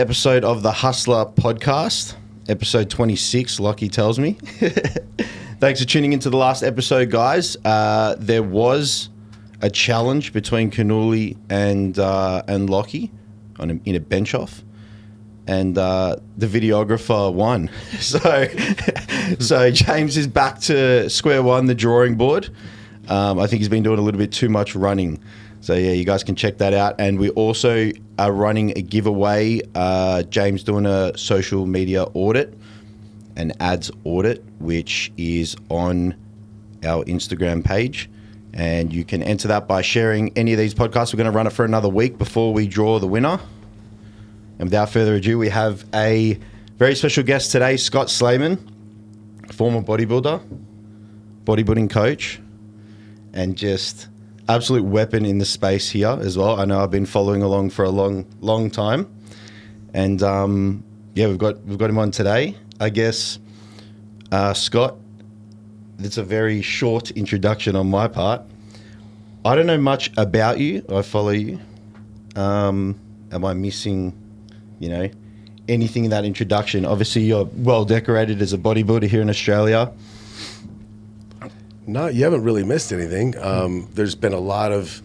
Episode of the Hustler podcast, episode 26, Lockie tells me. Thanks for tuning into the last episode, guys. There was a challenge between Kanuli and Lockie in a bench off, and the videographer won. So James is back to square one, the drawing board. I think he's been doing a little bit too much running. So yeah, you guys can check that out. And we also are running a giveaway. James doing a social media audit, an ads audit, which is on our Instagram page. And you can enter that by sharing any of these podcasts. We're going to run it for another week before we draw the winner. And without further ado, we have a very special guest today, Scott Slaman, former bodybuilder, bodybuilding coach, and just absolute weapon in the space here as well. I know I've been following along for a long time, and yeah, we've got him on today. I guess Scott, it's a very short introduction on my part. I don't know much about you. I follow you. Am I missing, anything in that introduction? Obviously, you're well decorated as a bodybuilder here in Australia. No, you haven't really missed anything. There's been a lot of,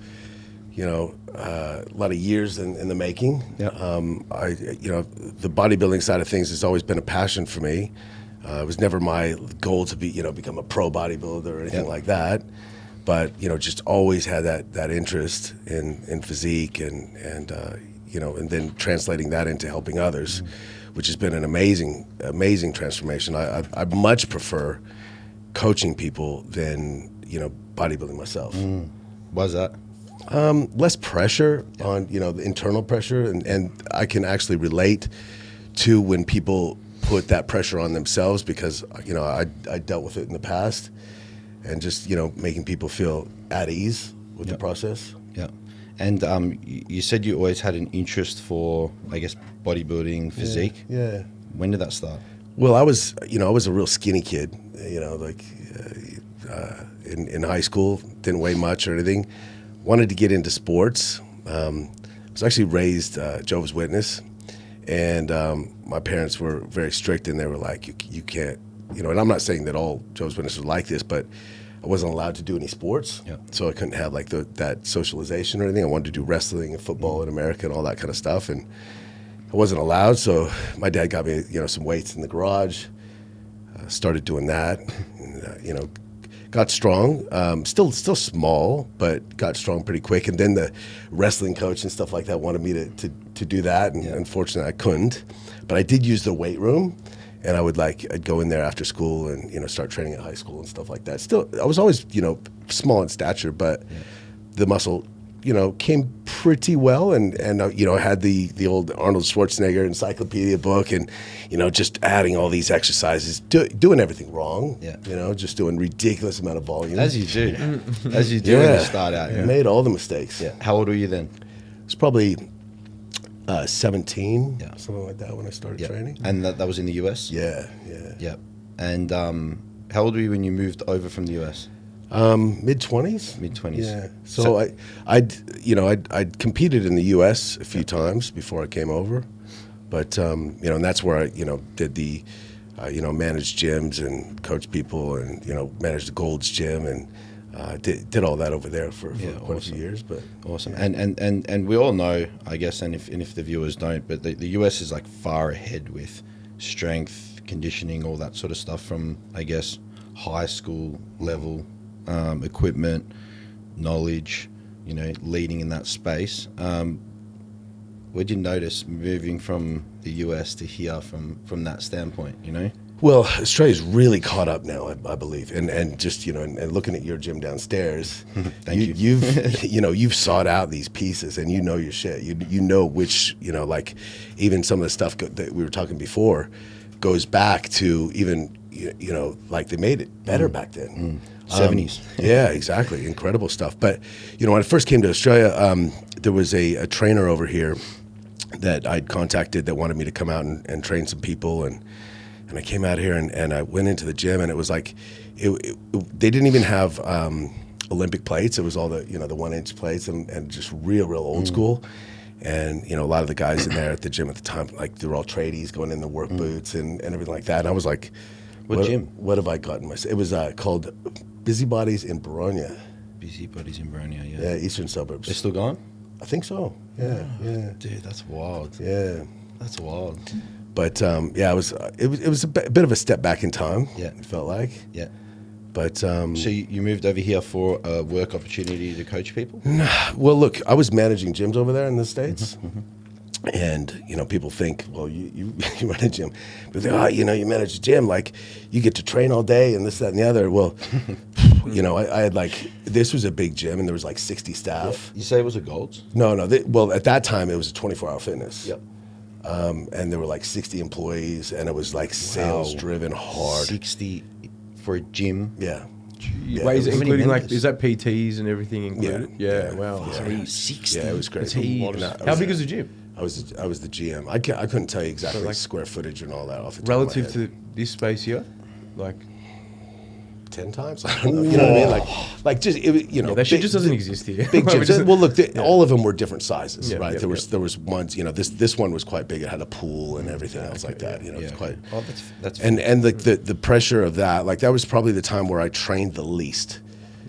a lot of years in the making. Yeah. The bodybuilding side of things has always been a passion for me. It was never my goal to be, become a pro bodybuilder or anything like that. But, just always had that interest in physique and then translating that into helping others, which has been an amazing transformation. I much prefer coaching people than bodybuilding myself. Why is that? Less pressure on the internal pressure, and I can actually relate to when people put that pressure on themselves, because I dealt with it in the past, and just making people feel at ease with the process. Yeah. And you said you always had an interest for, I guess, bodybuilding, physique. Yeah. When did that start? Well, I was a real skinny kid, in high school, didn't weigh much or anything. Wanted to get into sports. Was actually raised Jehovah's Witness, and my parents were very strict, and they were like, you can't, and I'm not saying that all Jehovah's Witnesses are like this, but I wasn't allowed to do any sports, so I couldn't have like that socialization or anything. I wanted to do wrestling and football in America and all that kind of stuff, and I wasn't allowed, so my dad got me, some weights in the garage. Started doing that, and, got strong. Still small, but got strong pretty quick. And then the wrestling coach and stuff like that wanted me to do that, and unfortunately I couldn't. But I did use the weight room, and I'd go in there after school and start training at high school and stuff like that. Still, I was always small in stature, but the muscle came pretty well, and I had the old Arnold Schwarzenegger encyclopedia book, and just adding all these exercises, doing everything wrong, just doing ridiculous amount of volume. As you do. As you do when you start out. I made all the mistakes. Yeah. How old were you then? It was probably 17, something like that when I started training. And that was in the US? Yeah. And how old were you when you moved over from the US? Mid-20s. Mid-20s. Yeah. So I'd competed in the U.S. a few times before I came over, but and that's where I did the managed gyms and coached people, and managed the Gold's Gym, and did all that over there for quite a few years. But awesome. And we all know, I guess, and if the viewers don't, but the US is like far ahead with strength, conditioning, all that sort of stuff from, I guess, high school level. Equipment, knowledge, leading in that space. What did you notice moving from the US to here from that standpoint, Well, Australia's really caught up now, I believe, and just and looking at your gym downstairs, you've sought out these pieces, and your shit. You know which like even some of the stuff that we were talking before goes back to even like they made it better back then. 70s. Yeah, exactly. Incredible stuff. But, when I first came to Australia, there was a trainer over here that I'd contacted that wanted me to come out and train some people. And I came out here and I went into the gym, and it was like, they didn't even have Olympic plates. It was all the, the 1-inch plates and just real old school. And, you know, a lot of the guys in there at the gym at the time, like they were all tradies going in their work boots and everything like that. And I was like, What gym? What have I gotten myself? It was called Busybodies in Bologna. Busybodies in Bologna, yeah. Yeah, eastern suburbs. They're still going? I think so. Yeah, yeah. Dude, that's wild. Yeah. That's wild. But yeah, it was a bit of a step back in time. Yeah. It felt like. Yeah. But So you moved over here for a work opportunity to coach people? well, look, I was managing gyms over there in the States. And, you know, people think, well, you run a gym. But they go, oh, you know, you manage a gym, like you get to train all day and this, that, and the other. Well, you know, I had like, this was a big gym and there was like 60 staff. You say it was a Gold's? No, well, at that time it was a 24-hour fitness. Yep. And there were like 60 employees and it was like sales driven hard. 60 for a gym? Yeah. Yeah, Wait, is it How many including like, members? is that PTs and everything included? Yeah. Yeah, wow. Yeah. 60? Yeah, it was great. How big is the gym? I was the GM. I couldn't tell you exactly So, like, square footage and all that off the top Relative of my head. to this space here? Like, 10 times? I don't know. You know what I mean? Like just, you know. that shit big- just doesn't exist here. Big Like, we gyms. just- Well, look, all of them were different sizes, Yeah, right? yeah, There was ones, you know, this one was quite big. It had a pool and everything else like that. You know, it's quite. Oh, that's And the pressure of that, like that was probably the time where I trained the least.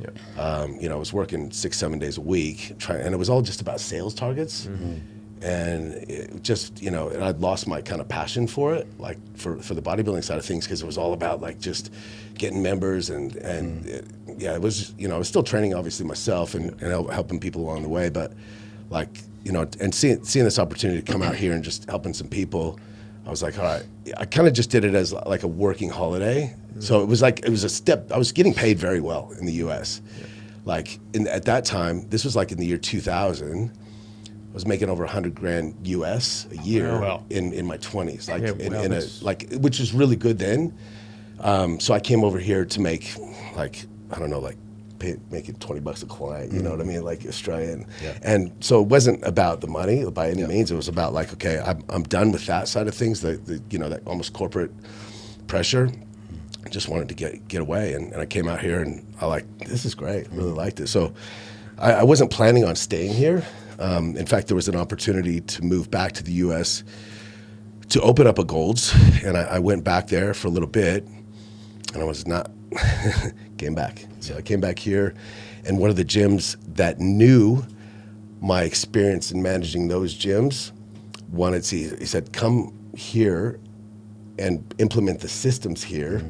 yeah. You know, I was working 6-7 days a week, and it was all just about sales targets. And it just, you know, and I'd lost my kind of passion for it, like for the bodybuilding side of things, because it was all about like just getting members and it was, you know, I was still training obviously myself and helping people along the way, but like, you know, and seeing this opportunity to come out here and just helping some people, I was like, all right, I kind of just did it as like a working holiday. So it was a step. I was getting paid very well in the U.S. Like at that time, this was like in the year 2000. I was making over $100,000 US a year in my 20s, like which was really good then. So I came over here to make like, I don't know, like making $20 a client, you know what I mean? Like Australian. Yeah. And so it wasn't about the money by any means. It was about like, okay, I'm done with that side of things, the you know, that almost corporate pressure. I just wanted to get away. And I came out here and this is great. I really liked it. So I wasn't planning on staying here. In fact, there was an opportunity to move back to the U.S. to open up a Gold's, and I went back there for a little bit, and I was not, came back. So I came back here, and one of the gyms that knew my experience in managing those gyms he said, come here and implement the systems here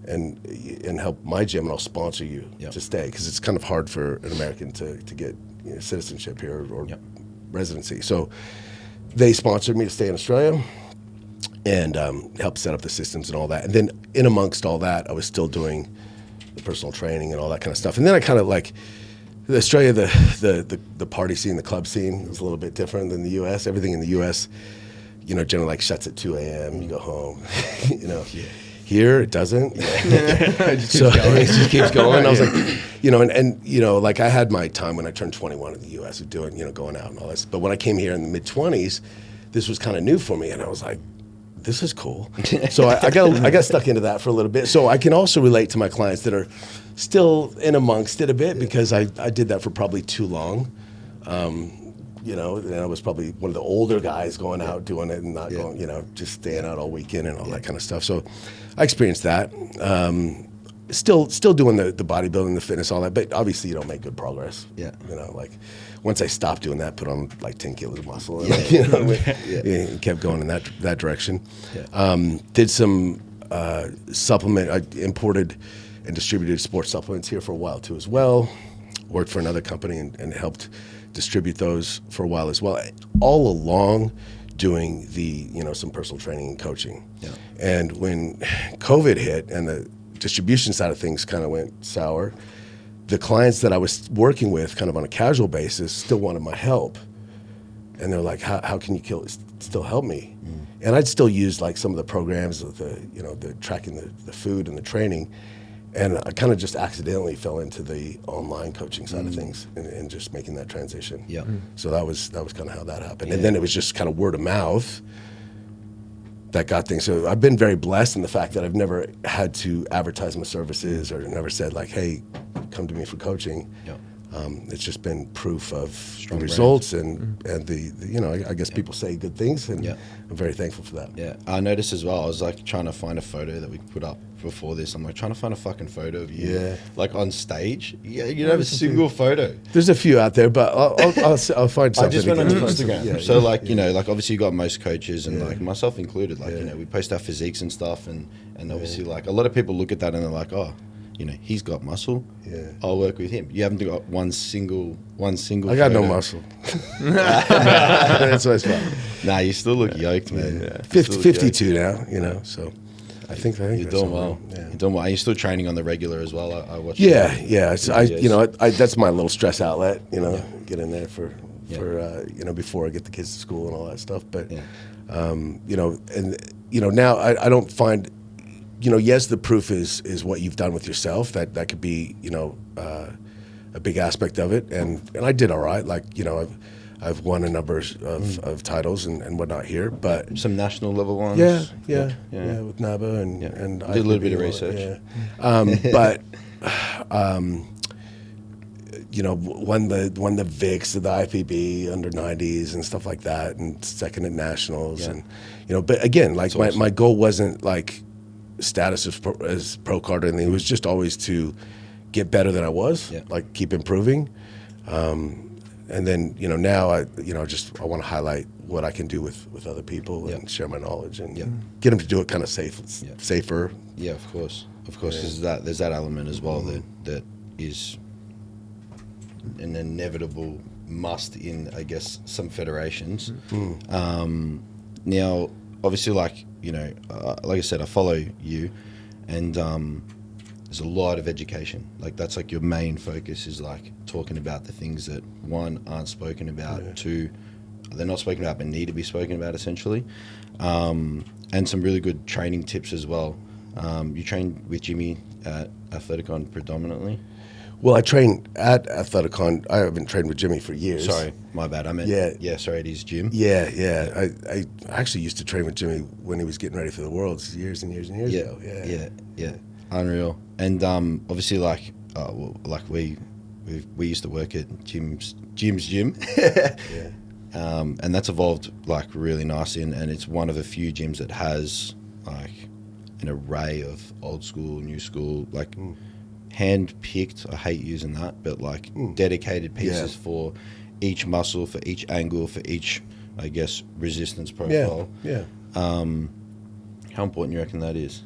and help my gym, and I'll sponsor you to stay, because it's kind of hard for an American to get citizenship here or residency. So they sponsored me to stay in Australia and helped set up the systems and all that. And then in amongst all that, I was still doing the personal training and all that kind of stuff. And then I kind of like Australia, the party scene, the club scene is a little bit different than the U.S. Everything in the U.S., you know, generally like shuts at 2 a.m. You go home, you know. Here it doesn't. It just keeps going. I was like, you know, and you know, like I had my time when I turned 21 in the U.S. of doing, you know, going out and all this. But when I came here in the mid-20s, this was kind of new for me, and I was like, this is cool. So I got stuck into that for a little bit. So I can also relate to my clients that are still in amongst it a bit, because I did that for probably too long. You know, and I was probably one of the older guys going out doing it and not going, you know, just staying out all weekend and all that kind of stuff. So I experienced that. Still doing the bodybuilding, the fitness, all that, but obviously you don't make good progress. Yeah. You know, like once I stopped doing that, put on like 10 kilos of muscle and you know, kept going in that direction. Yeah. Did some supplement. I imported and distributed sports supplements here for a while too as well. Worked for another company and helped distribute those for a while as well, all along doing some personal training and coaching. Yeah. And when COVID hit and the distribution side of things kind of went sour, the clients that I was working with kind of on a casual basis still wanted my help. And they're like, how can you still help me? And I'd still use like some of the programs of the tracking the food and the training. And I kind of just accidentally fell into the online coaching side of things and just making that transition. Yeah. So that was kind of how that happened. And then it was just kind of word of mouth that got things. So I've been very blessed in the fact that I've never had to advertise my services or never said like, hey, come to me for coaching. Yeah. it's just been proof of Strong the brand. results and the you know, I guess people say good things, and Yeah. I'm very thankful for that. Yeah, I noticed as well. I was like trying to find a photo that we could put up before this. I'm like trying to find a fucking photo of you, Yeah. like on stage. Yeah, you don't have a single photo. There's a few out there, but I'll find something. I just went on again. your Instagram. Yeah, So yeah, like, yeah. you know, like obviously you got most coaches and Yeah. like myself included, like, you know, we post our physiques and stuff and obviously like a lot of people look at that and they're like, oh, you know, he's got muscle. Yeah. I'll work with him. You haven't got one single I got no photo. muscle. That's what's fun. Nah, you still look yoked, man. Yeah. You still look 52 now, you know, so I think You're that's doing all well. right. Yeah. You're doing well. And you're still training on the regular as well. I watch. Yeah, yeah. It's, I, videos. you know, that's my little stress outlet. You know, get in there for Yeah. you know, before I get the kids to school and all that stuff. But Yeah. you know, and you know, now I don't find, you know, yes, the proof is what you've done with yourself. That could be, you know, a big aspect of it. And I did all right. Like, you know, I've won a number of titles and whatnot here, but. Some national level ones. Yeah, with NABA and Did a little bit of IFBB, research. Yeah. But you know, won the VIX, the IFBB under 90s and stuff like that, and second at nationals, Yeah. and you know. But again, like That's awesome. my goal wasn't like status as pro card or anything. It was just always to get better than I was, Yeah. like keep improving. And then, you know, now I want to highlight what I can do with other people and share my knowledge and get them to do it kind of safer. Yeah, of course. There's that element as well that is an inevitable must in, I guess, some federations. Now, obviously, like, you know, like I said, I follow you, and there's a lot of education. Like, that's like your main focus is like talking about the things that, one, aren't spoken about, two, they're not spoken about but need to be spoken about, essentially, and some really good training tips as well. You train with Jimmy at Athleticon predominantly. Well, I train at Athleticon. I haven't trained with Jimmy for years. Sorry, my bad. I meant sorry, it is Jim. Yeah. I actually used to train with Jimmy when he was getting ready for the Worlds years and years and years ago. Yeah. Unreal. And obviously, like, we used to work at Jim's gym. And that's evolved like really nicely, and it's one of the few gyms that has like an array of old school, new school, like hand picked. I hate using that, but like dedicated pieces for each muscle, for each angle, for each, I guess, resistance profile. Yeah. How important you reckon that is?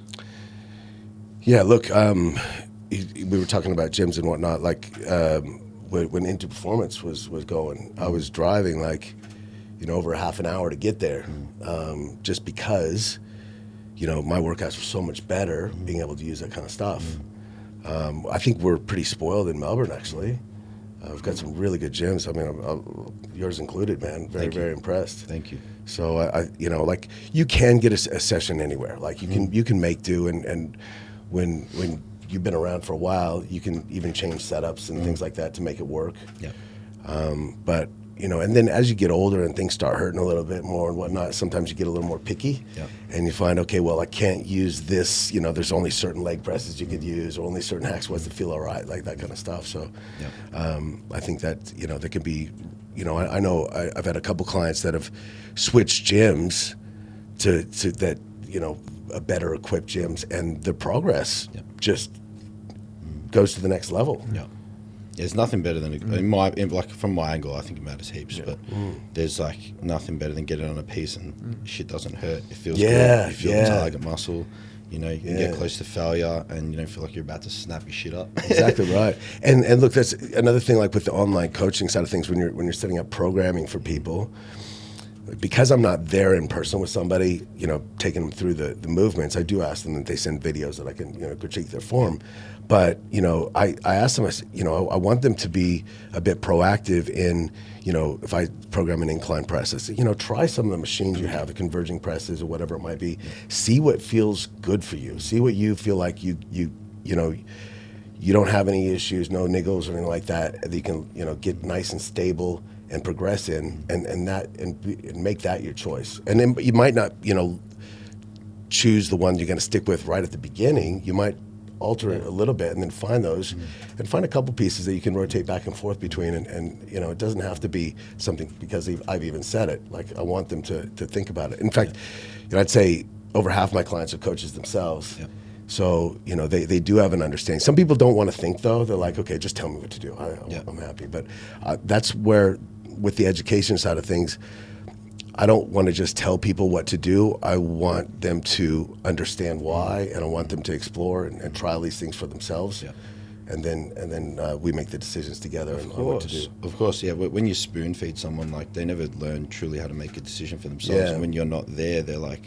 Yeah, look, we were talking about gyms and whatnot. Like when Into Performance was going, I was driving like, you know, over half an hour to get there, just because, you know, my workouts were so much better being able to use that kind of stuff. I think we're pretty spoiled in Melbourne, actually. We've got some really good gyms. I mean, yours included, man. Very impressed. Thank you. So I you know, like you can get a session anywhere. Like you can make do, and when you've been around for a while, you can even change setups and things like that to make it work. Yeah. But you know, and then as you get older and things start hurting a little bit more and whatnot, sometimes you get a little more picky, and you find, okay, well, I can't use this. You know, there's only certain leg presses you could use, or only certain hack squats that feel all right, like that kind of stuff. So, I think that, you know, there can be, you know, I know I've had a couple clients that have switched gyms to that, you know, a better equipped gyms, and the progress just goes to the next level. Yeah. There's nothing better than like from my angle, I think it matters heaps. But there's like nothing better than getting on a piece and shit doesn't hurt. It feels good. You feel the target muscle. You know, you can get close to failure, and you don't feel like you're about to snap your shit up. Exactly right. And look, that's another thing. Like with the online coaching side of things, when you're setting up programming for people, because I'm not there in person with somebody, you know, taking them through the movements, I do ask them that they send videos that I can, you know, critique their form. But, you know, I ask them, you know, I want them to be a bit proactive in, you know, if I program an incline press, I say, you know, try some of the machines you have, the converging presses or whatever it might be. See what feels good for you. See what you feel like you know, you don't have any issues, no niggles or anything like that, that you can, you know, get nice and stable and progress in, and make that your choice. And then you might not, you know, choose the one you're going to stick with right at the beginning. You might alter it a little bit, and then find those, and find a couple pieces that you can rotate back and forth between, and you know, it doesn't have to be something because I've even said it. Like, I want them to think about it. In fact, you know, I'd say over half my clients are coaches themselves. Yeah. So, you know, they do have an understanding. Some people don't want to think, though. They're like, okay, just tell me what to do. I'm happy. But that's where, with the education side of things, I don't want to just tell people what to do. I want them to understand why, and I want them to explore and try these things for themselves. Yeah. And then we make the decisions together on what to do. Of course, yeah. When you spoon feed someone, like, they never learn truly how to make a decision for themselves. Yeah. And when you're not there, they're like,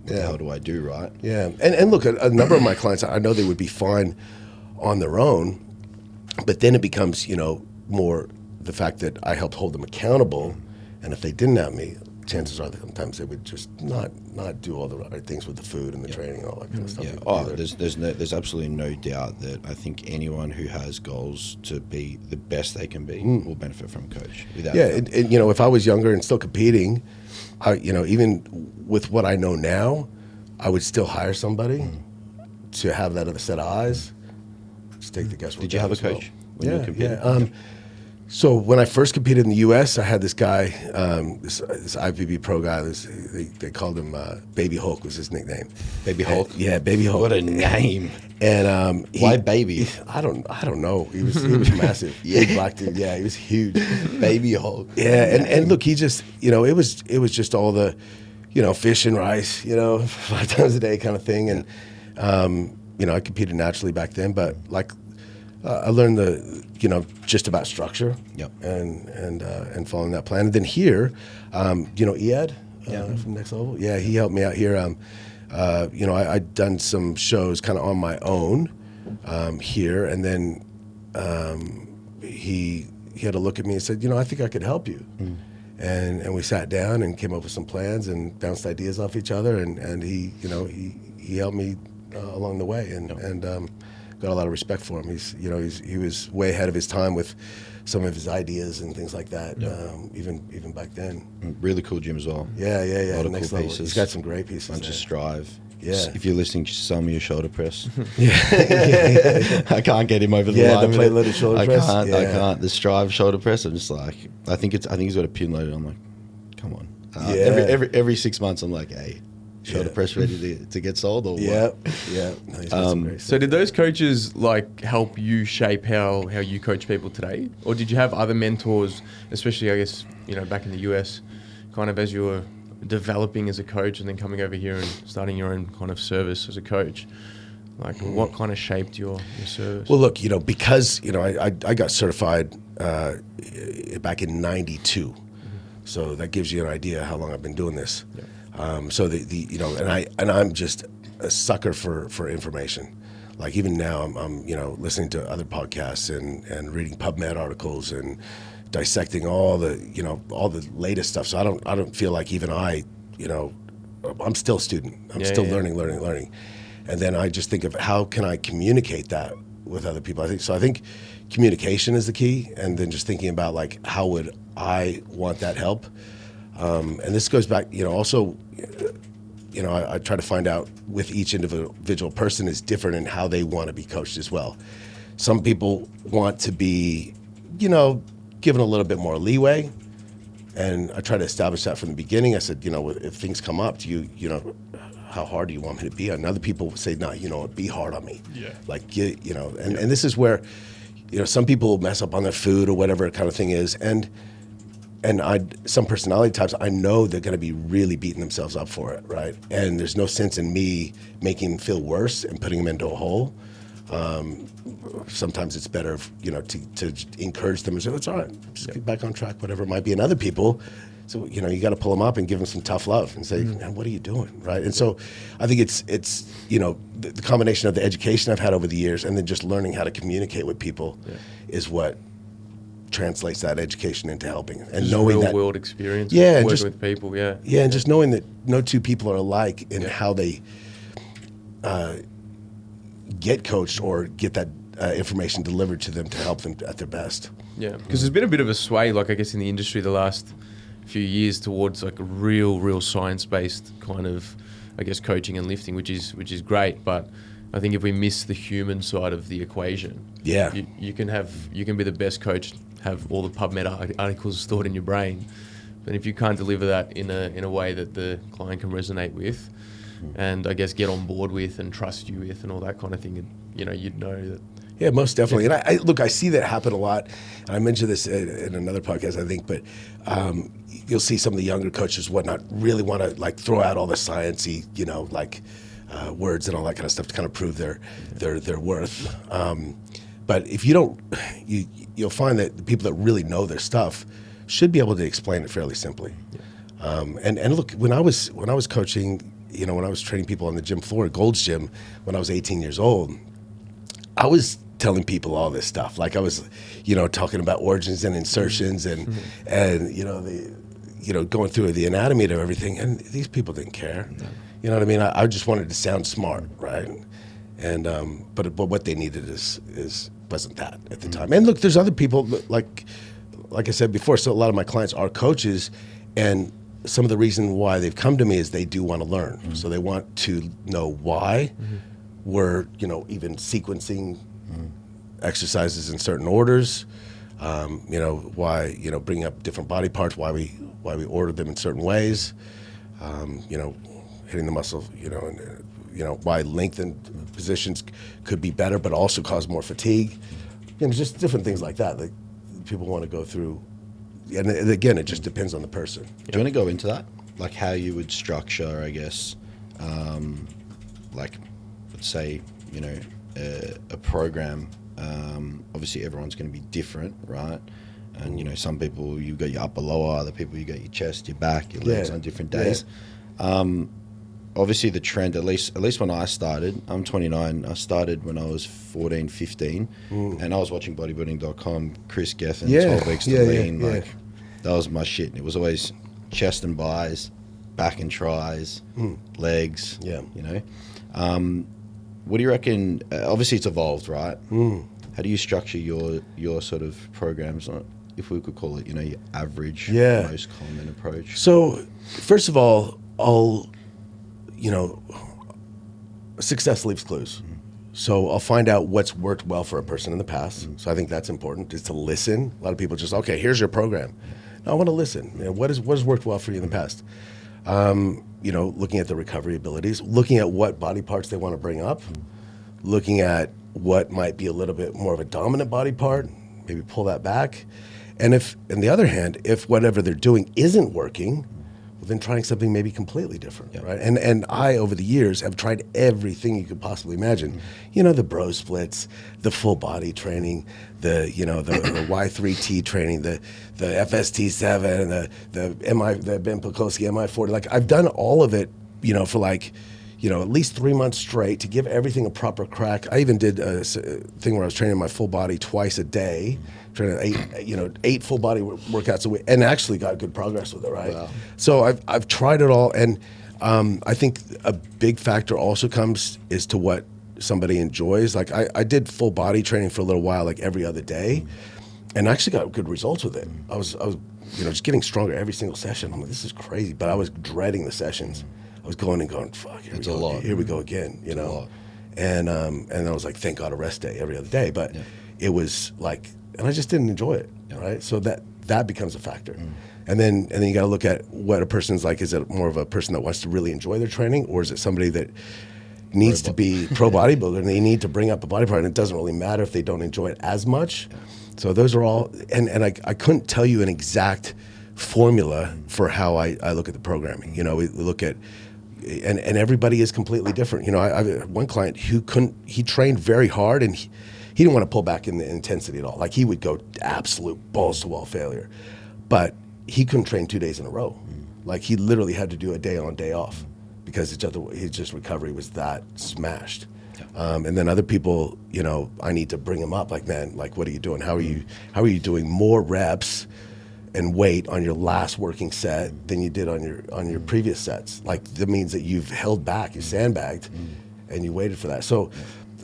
what the hell do I do, right? Yeah, and look, a number of my clients, I know they would be fine on their own, but then it becomes, you know, more the fact that I helped hold them accountable, and if they didn't have me, chances are that sometimes they would just not do all the right things with the food and the training and all that kind of stuff. Yeah. Oh, there's absolutely no doubt that I think anyone who has goals to be the best they can be will benefit from a coach. Without and you know, if I was younger and still competing, you know, even with what I know now, I would still hire somebody to have that other set of eyes. Just take the guesswork. Did you have a coach when you were competing? Yeah. So when I first competed in the U.S., I had this guy, this IFBB pro guy. They called him Baby Hulk was his nickname. Baby Hulk? Yeah, Baby Hulk. What a name. And why Baby? I don't know. He was massive. Big black dude. Yeah, he was huge. Baby Hulk. Yeah, and look, he just, you know, it was just all the, you know, fish and rice, you know, 5 times a day kind of thing. And you know, I competed naturally back then, but like I learned you know, just about structure. Yep. And following that plan. And then here, you know, Ed from Next Level. Yeah, he helped me out here. You know, I'd done some shows kind of on my own here, and then he had a look at me and said, you know, I think I could help you. And we sat down and came up with some plans and bounced ideas off each other, and he, you know, he helped me along the way, and got a lot of respect for him. You know, he was way ahead of his time with some of his ideas and things like that. Even back then. Really cool gym as well. Yeah. A lot of Next cool level. pieces. He's got some great pieces. Bunch of Strive. Yeah. If you're listening, just sell me your shoulder press. Yeah. I can't get him over the line. The plate-loaded shoulder press. I can't. The Strive shoulder press. I'm just like, I think he's got a pin loaded. I'm like, come on. Every 6 months, I'm like, hey, shoulder press ready to get sold or what? Yeah. No, he's got some great So stuff. did those coaches like help you shape how you coach people today? Or did you have other mentors, especially I guess, you know, back in the US, kind of as you were developing as a coach and then coming over here and starting your own kind of service as a coach? Like what kind of shaped your service? Well, look, you know, because, you know, I got certified back in '92. So that gives you an idea how long I've been doing this. Yeah. So you know, and I'm just a sucker for information. Like even now, I'm you know, listening to other podcasts and reading PubMed articles and dissecting all the latest stuff. So I don't feel like even you know, I'm still a student. I'm still learning. And then I just think of how can I communicate that with other people. I think communication is the key, and then just thinking about like how would I want that help. And this goes back, you know, also, you know, I try to find out with each individual person is different in how they want to be coached as well. Some people want to be, you know, given a little bit more leeway. And I try to establish that from the beginning. I said, you know, if things come up, you know, how hard do you want me to be? And other people say, no, you know, be hard on me. Yeah. Like, you know, and this is where, you know, some people mess up on their food or whatever kind of thing is. And some personality types, I know they're going to be really beating themselves up for it, right? And there's no sense in me making them feel worse and putting them into a hole. Sometimes it's better, you know, to encourage them and say, it's all right, just get back on track, whatever it might be. And other people, so, you know, you got to pull them up and give them some tough love and say, man, what are you doing, right? And so I think it's you know, the combination of the education I've had over the years and then just learning how to communicate with people is what translates that education into helping, and just knowing real world experience. Yeah, working with people. And just knowing that no two people are alike in how they get coached or get that information delivered to them to help them at their best. Yeah, because there's been a bit of a sway, like I guess in the industry the last few years towards like a real science based kind of, I guess, coaching and lifting, which is great, but I think if we miss the human side of the equation, Yeah. you can be the best coach, have all the PubMed articles stored in your brain, but if you can't deliver that in a way that the client can resonate with, and I guess get on board with and trust you with and all that kind of thing, you'd know that. Yeah, most definitely. And I see that happen a lot. And I mentioned this in another podcast, I think, but you'll see some of the younger coaches, whatnot, really want to like throw out all the sciencey, words and all that kind of stuff to kind of prove their worth. But if you don't, you'll find that the people that really know their stuff should be able to explain it fairly simply. Yeah. And look, when I was coaching, when I was training people on the gym floor at Gold's Gym, when I was 18 years old, I was telling people all this stuff. Like I was, talking about origins and insertions and going through the anatomy of everything. And these people didn't care. No. You know what I mean? I just wanted to sound smart, right? And but what they needed is wasn't that at the time. And look, there's other people like I said before. So a lot of my clients are coaches, and some of the reason why they've come to me is they do want to learn. Mm-hmm. So they want to know why we're even sequencing exercises in certain orders. Why bringing up different body parts. Why we order them in certain ways. Hitting the muscle. Why lengthened positions could be better, but also cause more fatigue. Just different things like that that people want to go through. And again, it just depends on the person. Do you want to go into that? Like how you would structure, I guess, let's say, a program. Obviously, everyone's going to be different, right? And, some people, you got your upper, lower, other people, you got your chest, your back, your legs on different days. Yeah. Obviously, the trend, at least when I started, I'm 29, I started when I was 14, 15, and I was watching bodybuilding.com, Chris Gethin, 12 weeks to lean, that was my shit. It was always chest and bis, back and tries, legs, what do you reckon, obviously it's evolved, right? How do you structure your sort of programs, if we could call it, your average, most common approach? So, first of all, success leaves clues. So I'll find out what's worked well for a person in the past. So I think that's important, is to listen. A lot of people just, okay, here's your program. No, I want to listen. What has worked well for you in the past? Looking at the recovery abilities, looking at what body parts they want to bring up, looking at what might be a little bit more of a dominant body part, maybe pull that back. And if, on the other hand, if whatever they're doing isn't working, then trying something maybe completely different, right? And I, over the years, have tried everything you could possibly imagine. The bro splits, the full body training, the Y3T training, the FST7, the Ben Pakulski MI40. Like I've done all of it, for at least 3 months straight to give everything a proper crack. I even did a thing where I was training my full body twice a day, training eight full body workouts a week, and actually got good progress with it, right? Wow. So I've tried it all, and I think a big factor also comes is to what somebody enjoys. Like I did full body training for a little while, like every other day, and I actually got good results with it. I was just getting stronger every single session. I'm like, this is crazy, but I was dreading the sessions. I was going, fuck, here we go again, And I was like, thank God, a rest day every other day. But it was like, and I just didn't enjoy it, right? So that becomes a factor. And then you got to look at what a person's like. Is it more of a person that wants to really enjoy their training, or is it somebody that needs to be pro bodybuilder and they need to bring up a body part, and it doesn't really matter if they don't enjoy it as much? So those are all, and I couldn't tell you an exact formula for how I look at the programming. We look at, and everybody is completely different. I have one client who he trained very hard, and he didn't want to pull back in the intensity at all. Like he would go absolute balls to wall failure, but he couldn't train 2 days in a row. Like he literally had to do a day on, day off because his just recovery was that smashed. And then other people, I need to bring them up. Like, man, like what are you doing? How are you doing more reps and weight on your last working set than you did on your previous sets? Like that means that you've held back, you sandbagged, and you waited for that. So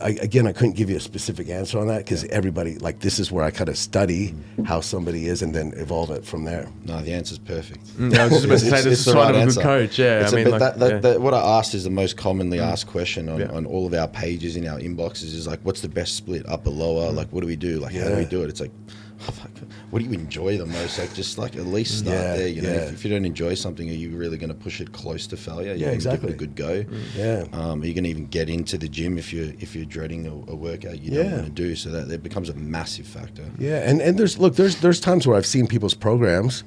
again, I couldn't give you a specific answer on that because everybody, like, this is where I kind of study how somebody is and then evolve it from there. No, the answer's perfect. I was just about to say, this is the sign of right a answer. good coach. Yeah, I mean, like, what I asked is the most commonly asked question on all of our pages in our inboxes is like, what's the best split, upper, lower? Like, what do we do? Like, how do we do it? It's like, oh, fuck, what do you enjoy the most? Like, just like at least start there. You know, if you don't enjoy something, are you really going to push it close to failure? Yeah, exactly. Give it a good go. Yeah. Are you going to even get into the gym if you're dreading a workout you don't want to do? So that becomes a massive factor. Yeah, and there's times where I've seen people's programs,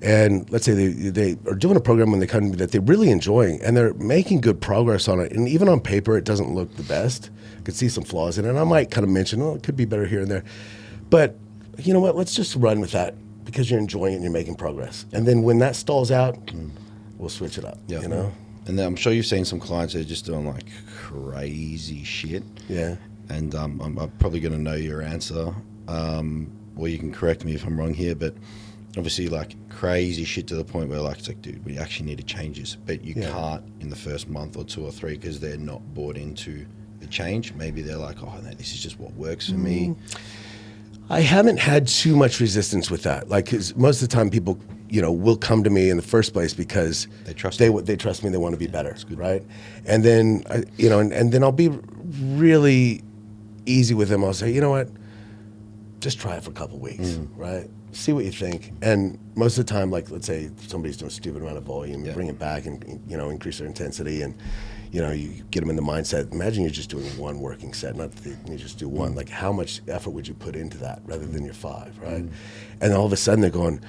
and let's say they are doing a program when they come to me that they're really enjoying, and they're making good progress on it, and even on paper it doesn't look the best. I could see some flaws in it, and I might kind of mention, oh, it could be better here and there. But you know what? Let's just run with that because you're enjoying it and you're making progress. And then when that stalls out, we'll switch it up. Yeah. You know? And then I'm sure you've seen some clients that are just doing like crazy shit. Yeah. And I'm probably going to know your answer, or you can correct me if I'm wrong here, but obviously like crazy shit to the point where like it's like, dude, we actually need to change this, but you can't in the first month or 2 or 3 because they're not bought into the change. Maybe they're like, oh no, this is just what works for me. I haven't had too much resistance with that. Like, 'cause most of the time people, you know, will come to me in the first place because They trust they trust me. They want to be better, right? And then, you know, and then I'll be really easy with them. I'll say, you know what, just try it for a couple weeks, right? See what you think. And most of the time, like, let's say somebody's doing a stupid amount of volume, you bring it back and, you know, increase their intensity, and you know, you get them in the mindset. Imagine you're just doing one working set, not that you just do one. Like, how much effort would you put into that rather than your 5, right? And then all of a sudden they're going,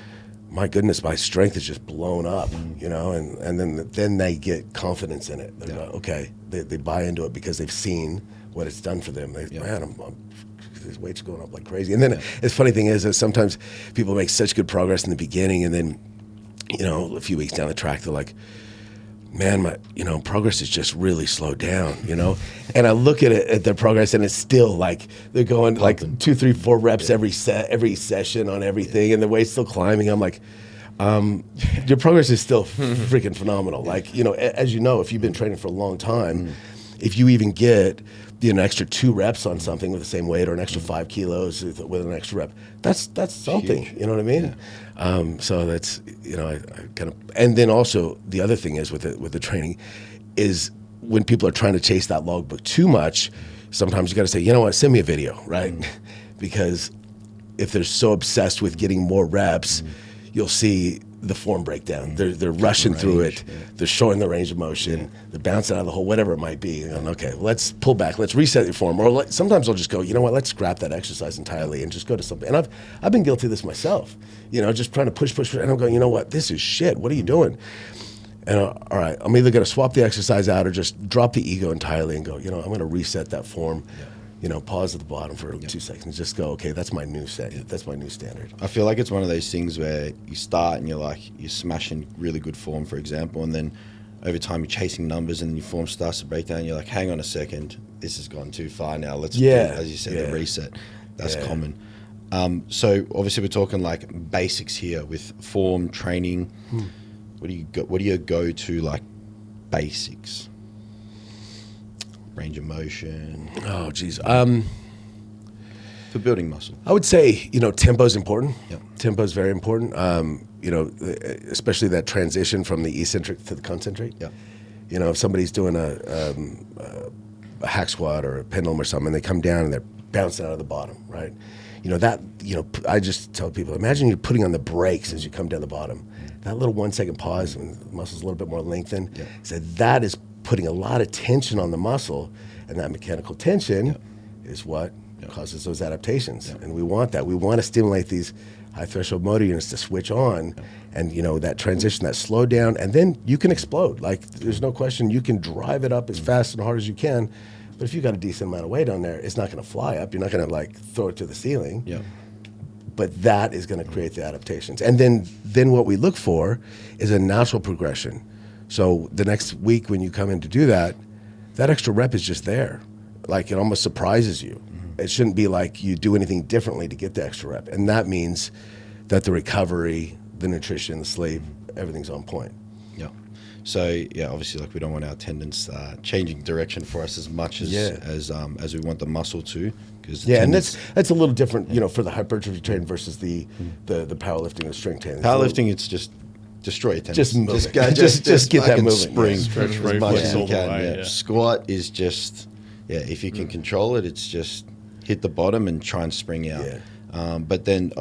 my goodness, my strength is just blown up, you know, and then they get confidence in it. They're like, okay, they buy into it because they've seen what it's done for them. Man, his weight's going up like crazy. And then the funny thing is that sometimes people make such good progress in the beginning, and then, you know, a few weeks down the track, they're like, man, my, you know, progress is just really slowed down, you know? And I look at it, at their progress, and it's still like, they're going like 2, 3, 4 reps every session on everything, and the weight's still climbing. I'm like, your progress is still freaking phenomenal. Like, you know, as you know, if you've been training for a long time, if you even get, you know, an extra 2 reps on something with the same weight, or an extra 5 kilos with an extra rep, that's something. Huge. You know what I mean? So that's, you know, I kind of, and then also the other thing is with the training is when people are trying to chase that logbook too much, sometimes you got to say, you know what, send me a video, right? Because if they're so obsessed with getting more reps, you'll see the form breakdown. They're rushing through it. Yeah. They're showing the range of motion. They're bouncing out of the hole, whatever it might be. And okay, let's pull back. Let's reset your form. Or sometimes I'll just go, you know what? Let's scrap that exercise entirely and just go to something. And I've been guilty of this myself. You know, just trying to push, and I'm going, you know what? This is shit. What are you doing? And all right, I'm either going to swap the exercise out or just drop the ego entirely and go, you know, I'm going to reset that form. You know, pause at the bottom for 2 seconds. Just go, okay, that's my new set. That's my new standard. I feel like it's one of those things where you start and you're smashing really good form, for example, and then over time you're chasing numbers and your form starts to break down. You're like, hang on a second, this has gone too far now. Let's do, as you said, the reset. That's common. So obviously we're talking like basics here with form, training. What do you go to like basics? Range of motion. Oh, geez. For building muscle. I would say, you know, tempo is important. Yep. Tempo is very important. You know, especially that transition from the eccentric to the concentric. Yep. You know, if somebody's doing a hack squat or a pendulum or something, and they come down and they're bouncing out of the bottom, right? You know, that, you know, I just tell people, imagine you're putting on the brakes as you come down the bottom. That little 1 second pause when the muscle's a little bit more lengthened. So that is putting a lot of tension on the muscle, and that mechanical tension is what causes those adaptations. And we want that. We want to stimulate these high threshold motor units to switch on, and you know, that transition, that slow down, and then you can explode. Like, there's no question, you can drive it up as fast and hard as you can, but if you've got a decent amount of weight on there, it's not going to fly up. You're not going to like throw it to the ceiling. But that is going to create the adaptations. And then what we look for is a natural progression. So the next week when you come in to do that, that extra rep is just there. Like, it almost surprises you. It shouldn't be like you do anything differently to get the extra rep. And that means that the recovery, the nutrition, the sleep, everything's on point. So yeah, obviously, like we don't want our tendons changing direction for us as much as we want the muscle to. And that's a little different, you know, for the hypertrophy training versus the powerlifting or strength training. Powerlifting, it's just destroy your tendons. Just move just get that moving. Spring Stretch as reflex much as you all the can. way, yeah. Squat is just if you can control it, it's just hit the bottom and try and spring out. But then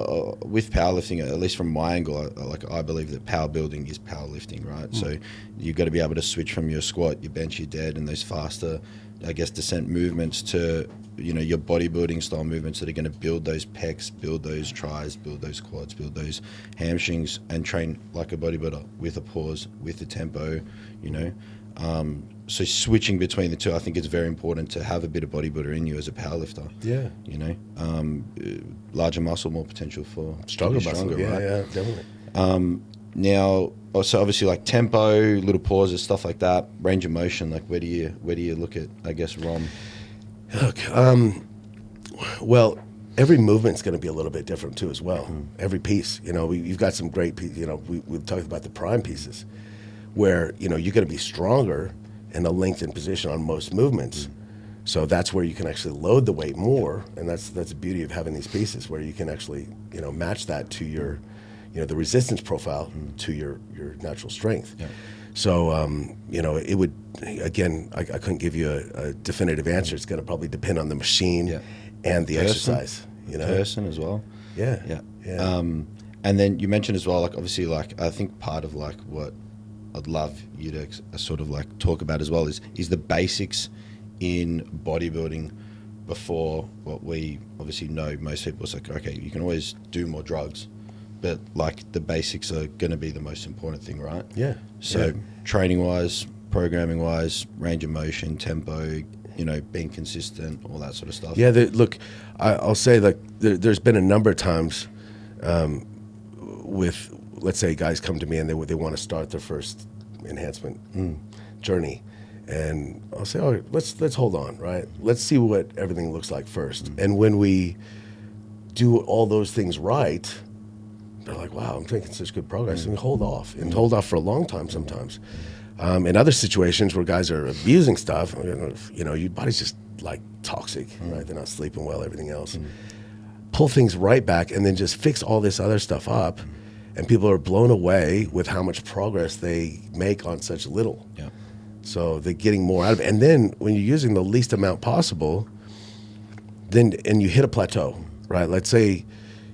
with powerlifting, at least from my angle, I believe that power building is powerlifting, right? So you've got to be able to switch from your squat, your bench, your dead, and those faster, I guess, descent movements to, you know, your bodybuilding style movements that are going to build those pecs, build those tris, build those quads, build those hamstrings, and train like a bodybuilder with a pause, with a tempo, you know. So switching between the two, I think it's very important to have a bit of bodybuilder in you as a powerlifter. Yeah. You know, larger muscle, more potential for stronger muscle. Right? Yeah, definitely. Now, so obviously like tempo, little pauses, stuff like that, range of motion. Like where do you look at, I guess, ROM? Look, well, every movement's going to be a little bit different too as well. Every piece, you know, you've got some great pieces. You know, we've talked about the prime pieces, where, you know, you're going to be stronger in a lengthened position on most movements. So that's where you can actually load the weight more, and that's the beauty of having these pieces, where you can actually, you know, match that to your, you know, the resistance profile to your natural strength. So, you know, it would, again, I couldn't give you a definitive answer. It's going to probably depend on the machine and the exercise, you know. Person as well. Yeah. And then you mentioned as well, like obviously, like I think part of like what I'd love you to sort of like talk about as well is the basics in bodybuilding before what we obviously know. Most people, it's like, okay, you can always do more drugs, but like the basics are going to be the most important thing, right? So training wise, programming wise, range of motion, tempo, you know, being consistent, all that sort of stuff. Look, I'll say, like, there's been a number of times with, let's say, guys come to me and they want to start their first enhancement journey, and I'll say, all right, let's hold on, right? Let's see what everything looks like first. And when we do all those things right, they're like, wow, I'm making such good progress. And hold off for a long time sometimes. In other situations where guys are abusing stuff, you know, your body's just like toxic, right? They're not sleeping well, everything else. Pull things right back and then just fix all this other stuff up. And people are blown away with how much progress they make on such little. So they're getting more out of it. And then when you're using the least amount possible, and you hit a plateau, right? Let's say,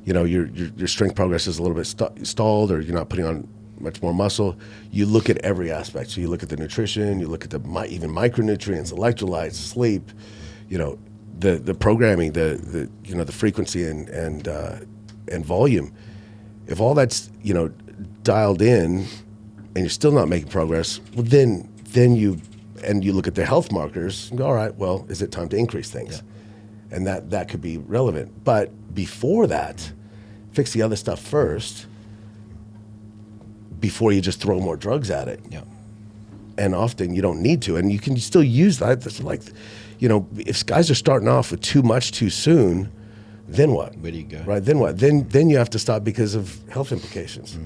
you know, your strength progress is a little bit stalled, or you're not putting on much more muscle. You look at every aspect. So you look at the nutrition, you look at even micronutrients, electrolytes, sleep, you know, the programming, the you know, the frequency and volume. If all that's, you know, dialed in and you're still not making progress, well, then you look at the health markers and go, all right, well, is it time to increase things? And that could be relevant. But before that, fix the other stuff first before you just throw more drugs at it. And often you don't need to, and you can still use that. That's like, you know, if guys are starting off with too much too soon, then what? Where do you go? Right, then what? Then you have to stop because of health implications.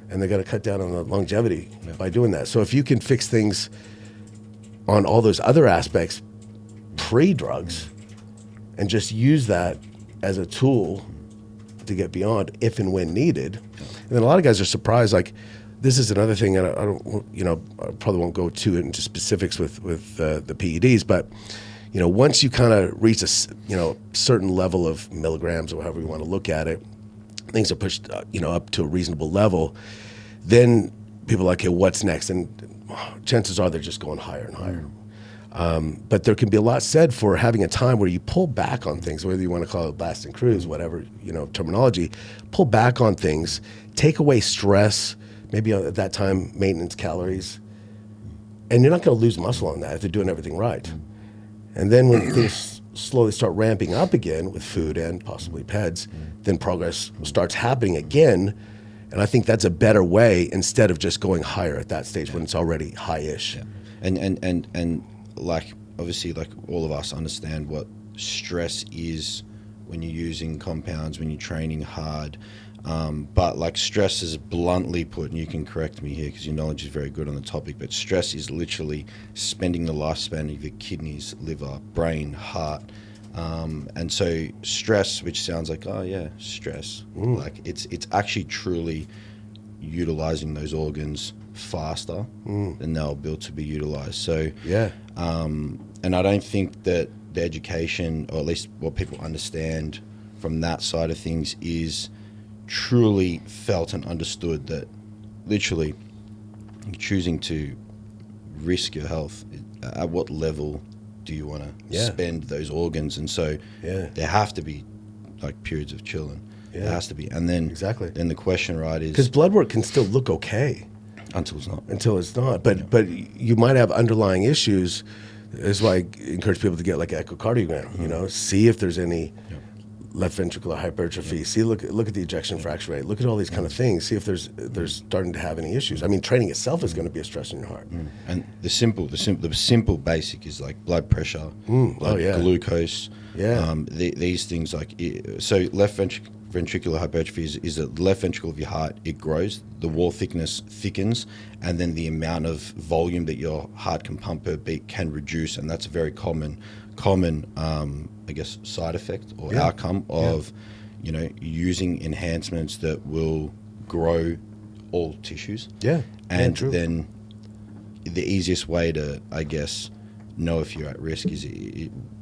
And they got to cut down on the longevity by doing that. So if you can fix things on all those other aspects pre-drugs and just use that as a tool to get beyond if and when needed. And then a lot of guys are surprised, like, this is another thing, and I don't, you know, I probably won't go too into specifics with the PEDs, but, you know, once you kind of reach a, you know, certain level of milligrams or however you want to look at it, things are pushed, you know, up to a reasonable level, then people are like, okay, what's next? And chances are they're just going higher and higher. But there can be a lot said for having a time where you pull back on things, whether you want to call it blast and cruise, whatever, you know, terminology, pull back on things, take away stress, maybe at that time, maintenance calories, and you're not going to lose muscle on that if they're doing everything right. And then when things slowly start ramping up again with food and possibly PEDs, then progress starts happening again. And I think that's a better way instead of just going higher at that stage when it's already high-ish. And like, obviously, like all of us understand what stress is when you're using compounds, when you're training hard. But like stress is bluntly put, and you can correct me here because your knowledge is very good on the topic, but stress is literally spending the lifespan of your kidneys, liver, brain, heart. And so stress, which sounds like, oh yeah, stress, like it's actually truly utilizing those organs faster than they were built to be utilized. So and I don't think that the education, or at least what people understand from that side of things, is truly felt and understood that literally choosing to risk your health, at what level do you want to spend those organs? And so there have to be like periods of chilling. There has to be. And then then the question, right, is because blood work can still look okay until it's not. But you might have underlying issues. That's why I encourage people to get like an echocardiogram, you know, see if there's any left ventricular hypertrophy, look at the ejection fraction rate, look at all these kind of things, see if there's starting to have any issues. I mean, training itself is going to be a stress on your heart. And the simple basic is like blood pressure, glucose, these things like, so left ventricular hypertrophy is the left ventricle of your heart, it grows, the wall thickness thickens, and then the amount of volume that your heart can pump per beat can reduce, and that's a very common I guess side effect or outcome of you know, using enhancements that will grow all tissues. And then the easiest way to, I guess, know if you're at risk is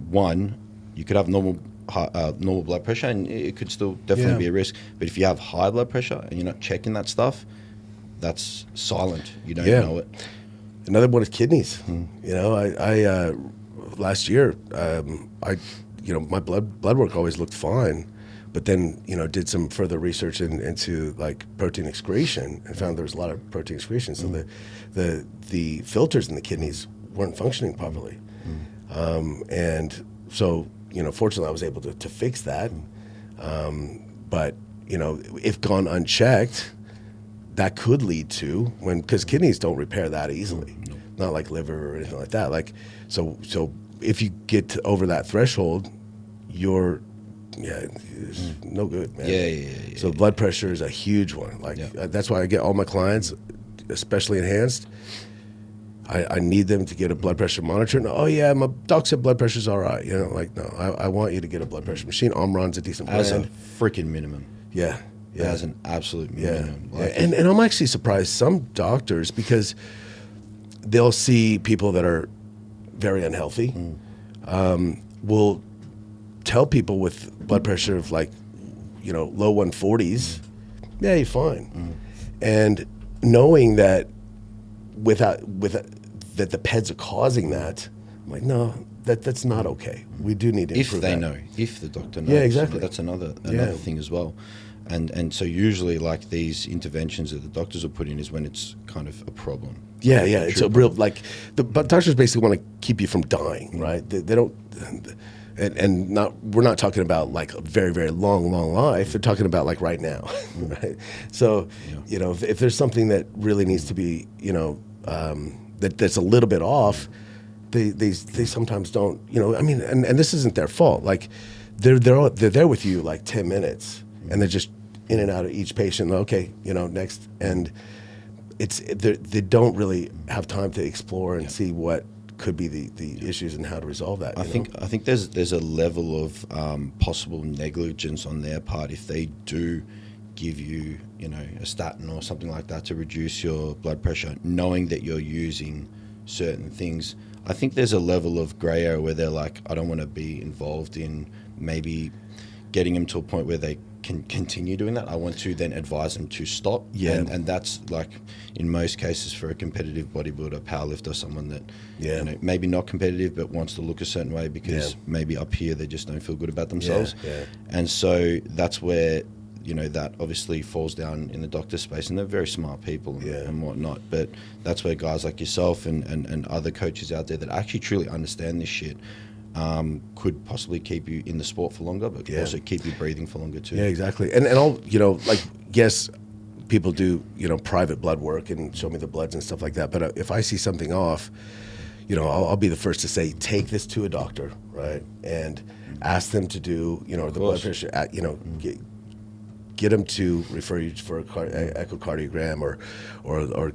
one, you could have normal blood pressure and it could still definitely be a risk, but if you have high blood pressure and you're not checking that stuff, that's silent, you don't know it. Another one is kidneys. You know, I last year my blood work always looked fine, but then, you know, did some further research into like protein excretion and found there was a lot of protein excretion. So the filters in the kidneys weren't functioning properly. And so, you know, fortunately I was able to fix that. But, you know, if gone unchecked, that could lead to because kidneys don't repair that easily, not like liver or anything like that. Like, so if you get over that threshold, you're it's no good, man. So blood pressure is a huge one. Like that's why I get all my clients, especially enhanced, I need them to get a blood pressure monitor. And, oh yeah, my doc said blood pressure's all right. You know, like no, I want you to get a blood pressure machine. Omron's a decent brand. As a freaking minimum. As an absolute minimum. Like and I'm actually surprised some doctors, because they'll see people that are very unhealthy, will tell people with blood pressure of like, you know, low 140s, yeah, you're fine. And knowing that that the PEDs are causing that, I'm like, no, that's not okay. We do need to improve that. If the doctor knows. Yeah, exactly. That's another thing as well. And so usually like these interventions that the doctors will put in is when it's kind of a problem. Yeah, it's a real, like, but doctors basically want to keep you from dying, right? They don't, we're not talking about like a very, very long life. They're talking about like right now, right? So, you know, if there's something that really needs to be, you know, that's a little bit off, they sometimes don't, you know, I mean, and this isn't their fault. Like they're there with you like 10 minutes and they're just in and out of each patient. Okay, you know, next. And they don't really have time to explore and see what could be the issues and how to resolve that. I think there's a level of possible negligence on their part if they do give you, you know, a statin or something like that to reduce your blood pressure, knowing that you're using certain things. I think there's a level of grey area where they're like, I don't want to be involved in maybe getting them to a point where they can continue doing that. I want to then advise them to stop. And that's like in most cases for a competitive bodybuilder, powerlifter, someone that you know, maybe not competitive but wants to look a certain way because maybe up here they just don't feel good about themselves. And so that's where, you know, that obviously falls down in the doctor space, and they're very smart people and whatnot. But that's where guys like yourself and other coaches out there that actually truly understand this shit could possibly keep you in the sport for longer, but could also keep you breathing for longer too. Yeah, exactly. And I'll, you know, like, yes, people do, you know, private blood work and show me the bloods and stuff like that. But if I see something off, you know, I'll be the first to say, take this to a doctor, right? And ask them to do, you know, the blood pressure, you know, get them to refer you for a echocardiogram, or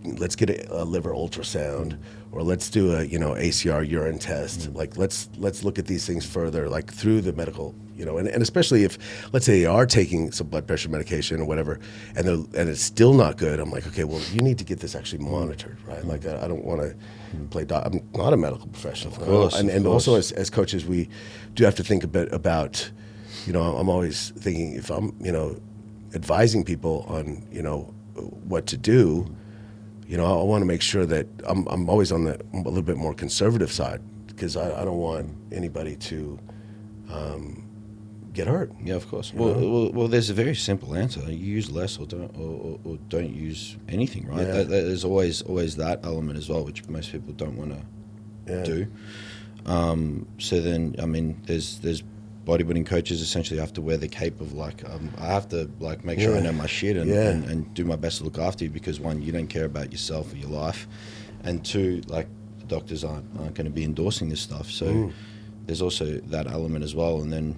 let's get a liver ultrasound, or let's do a ACR urine test. Like let's look at these things further, like through the medical, and especially if, let's say, they are taking some blood pressure medication or whatever, and it's still not good. I'm like, okay, well, you need to get this actually monitored, right? Like I don't want to play. I'm not a medical professional, of course, and also as coaches, we do have to think a bit about, I'm always thinking, if I'm advising people on what to do. I want to make sure that I'm always on a little bit more conservative side, because I don't want anybody to get hurt. Yeah, of course. Well, there's a very simple answer. You use less or don't use anything, right? Yeah. There's always that element as well, which most people don't want to do. So then, I mean, there's bodybuilding coaches essentially have to wear the cape of I have to make sure I know my shit and do my best to look after you, because one, you don't care about yourself or your life, and two, the doctors aren't going to be endorsing this stuff. So there's also that element as well. And then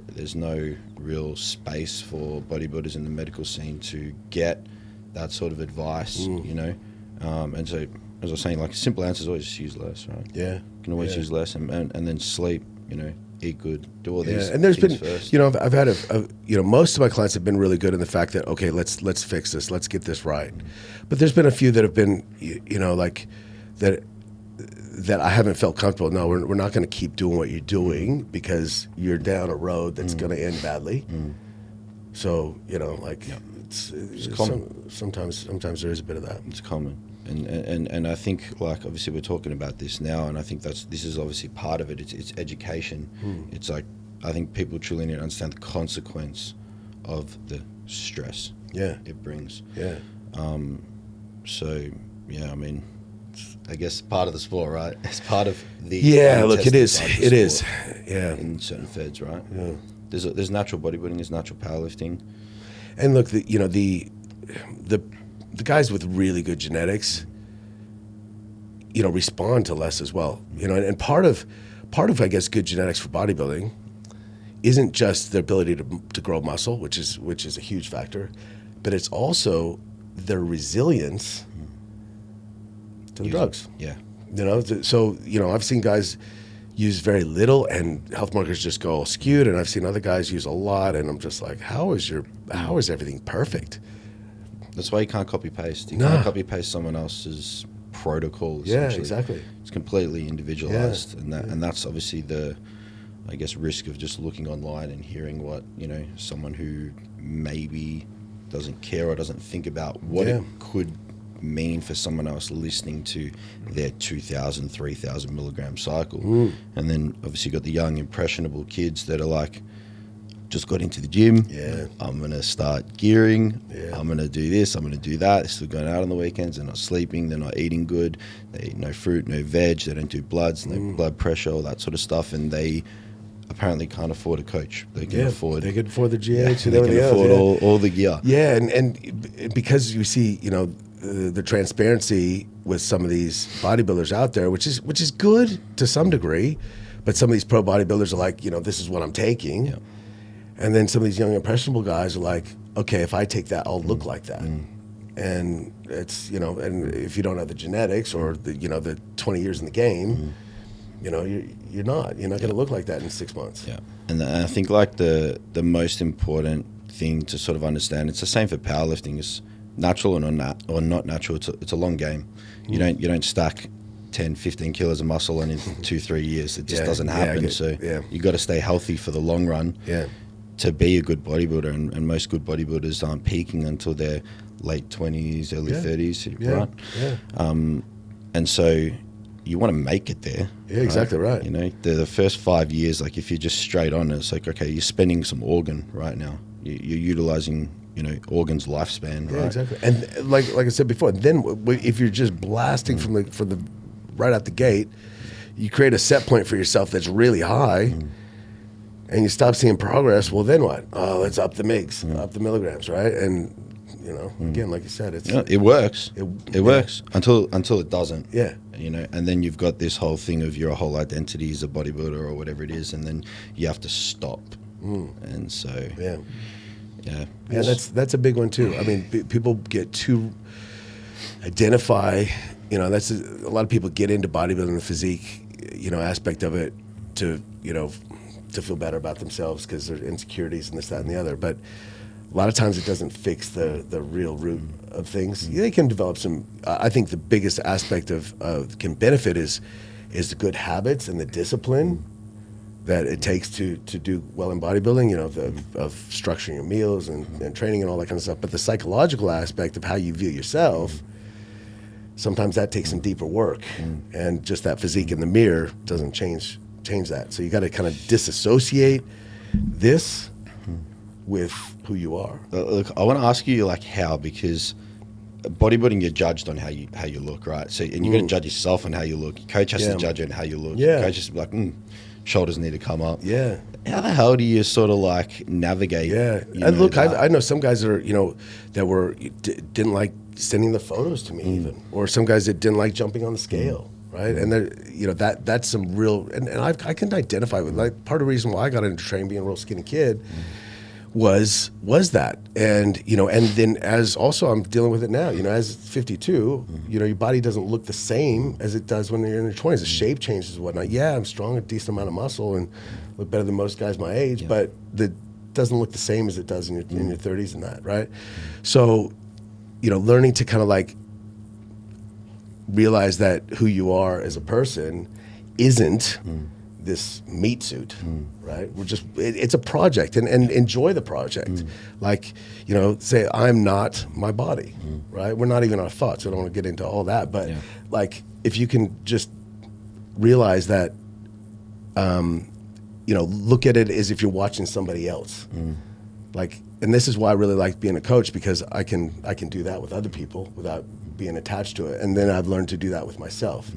there's no real space for bodybuilders in the medical scene to get that sort of advice. And so, as I was saying, a simple answer is always just use less, right? Yeah, you can always use less, and then sleep. Eat good, do all these. And there's been, first. I've had most of my clients have been really good in the fact that, okay, let's fix this, let's get this right. But there's been a few that have been, that I haven't felt comfortable. No, we're not going to keep doing what you're doing because you're down a road that's going to end badly. So it's common. Sometimes there is a bit of that. It's common. And I think, obviously we're talking about this now, and I think this is obviously part of it. It's education. It's I think people truly need to understand the consequence of the stress it brings. Yeah. So yeah, I mean, I guess part of the sport, right? It's part of the look, it is. It is. Yeah. In certain feds, right? Yeah. There's natural bodybuilding, there's natural powerlifting, and look, the guys with really good genetics, respond to less as well. And part of I guess good genetics for bodybuilding isn't just their ability to grow muscle, which is a huge factor, but it's also their resilience to the drugs. Yeah. So I've seen guys use very little and health markers just go all skewed, and I've seen other guys use a lot, and I'm just like, how is everything perfect? That's why you can't copy paste. You can't copy paste someone else's protocol. Yeah, exactly. It's completely individualized, and that's obviously the, I guess, risk of just looking online and hearing what someone who maybe doesn't care or doesn't think about what it could mean for someone else listening to their 2,000, 3,000 milligram cycle, and then obviously you got the young impressionable kids that are just got into the gym. Yeah. I'm going to start gearing. Yeah. I'm going to do this. I'm going to do that. They're still going out on the weekends. They're not sleeping. They're not eating good. They eat no fruit, no veg. They don't do bloods, no blood pressure, all that sort of stuff. And they apparently can't afford a coach. They can afford. They can afford the GH. They can afford all the gear. Yeah, and because you see, the transparency with some of these bodybuilders out there, which is good to some degree, but some of these pro bodybuilders are like, this is what I'm taking. Yeah. And then some of these young impressionable guys are like, okay, if I take that, I'll look like that. And it's, and if you don't have the genetics or the 20 years in the game, you're not going to look like that in 6 months. Yeah. And I think the most important thing to sort of understand, it's the same for powerlifting, is natural or not natural. It's a long game. You don't stack 10, 15 kilos of muscle and in 2-3 years. It just doesn't happen. You got to stay healthy for the long run. Yeah. To be a good bodybuilder, and most good bodybuilders aren't peaking until their late 20s, early 30s, right? Yeah. And so you want to make it there. Yeah, exactly right. The first 5 years, if you're just straight on, it's like, okay, you're spending some organ right now. You're utilizing, organ's lifespan, right? Yeah, exactly. And like I said before, then if you're just blasting from the right out the gate, you create a set point for yourself that's really high. And you stop seeing progress, well, then what? Oh, let's up the migs, up the milligrams, right? And, again, like you said, it works. It works until it doesn't. Yeah. And then you've got this whole thing of your whole identity as a bodybuilder or whatever it is, and then you have to stop. And so Yeah. Yeah, that's a big one too. I mean, people get too identify. You know, that's a lot of people get into bodybuilding, the physique, aspect of it to to feel better about themselves because there's insecurities and this, that, and the other. But a lot of times it doesn't fix the real root of things. They can develop some. I think the biggest aspect of can benefit is the good habits and the discipline that it takes to do well in bodybuilding, of structuring your meals and training and all that kind of stuff. But the psychological aspect of how you view yourself, sometimes that takes some deeper work. And just that physique in the mirror doesn't change that. So you got to kind of disassociate this with who you are. Look, I want to ask you how, because bodybuilding, you're judged on how you look, right? So, and you got to judge yourself on how you look. Your coach has to judge you on how you look. Yeah. Your coach has to be like, shoulders need to come up. Yeah. How the hell do you sort of navigate? Yeah. And look, I know some guys that are, didn't like sending the photos to me even, or some guys that didn't like jumping on the scale. Right. And that's some real, and I can identify with, part of the reason why I got into training, being a real skinny kid, was that. And, and then as also I'm dealing with it now, as 52, your body doesn't look the same as it does when you're in your 20s. The shape changes and whatnot. Yeah, I'm strong, a decent amount of muscle and look better than most guys my age, but that doesn't look the same as it does in your 30s and that, right? So, learning to kind of realize that who you are as a person isn't this meat suit, right? It's a project, and enjoy the project. Say, I'm not my body, right? We're not even our thoughts. I don't want to get into all that, but if you can just realize that, look at it as if you're watching somebody else. And this is why I really like being a coach, because I can do that with other people without being attached to it. And then I've learned to do that with myself.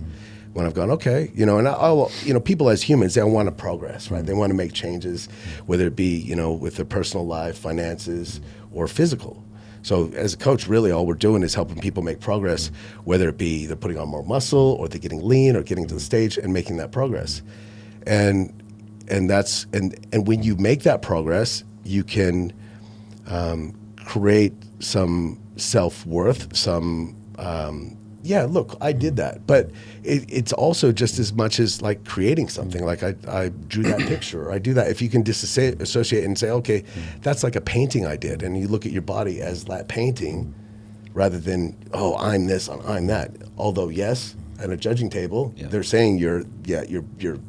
When I've gone, okay, and people as humans, they want to progress, right? They want to make changes, whether it be, with their personal life, finances, or physical. So as a coach, really all we're doing is helping people make progress, whether it be they're putting on more muscle, or they're getting lean, or getting to the stage and making that progress. And when you make that progress, you can create some self-worth, look, I did that. But it's also just as much as creating something. I drew that picture, or I do that. If you can disassociate and say, okay, that's like a painting I did, and you look at your body as that painting rather than, oh, I'm this, I'm that. Although, yes, at a judging table, they're saying your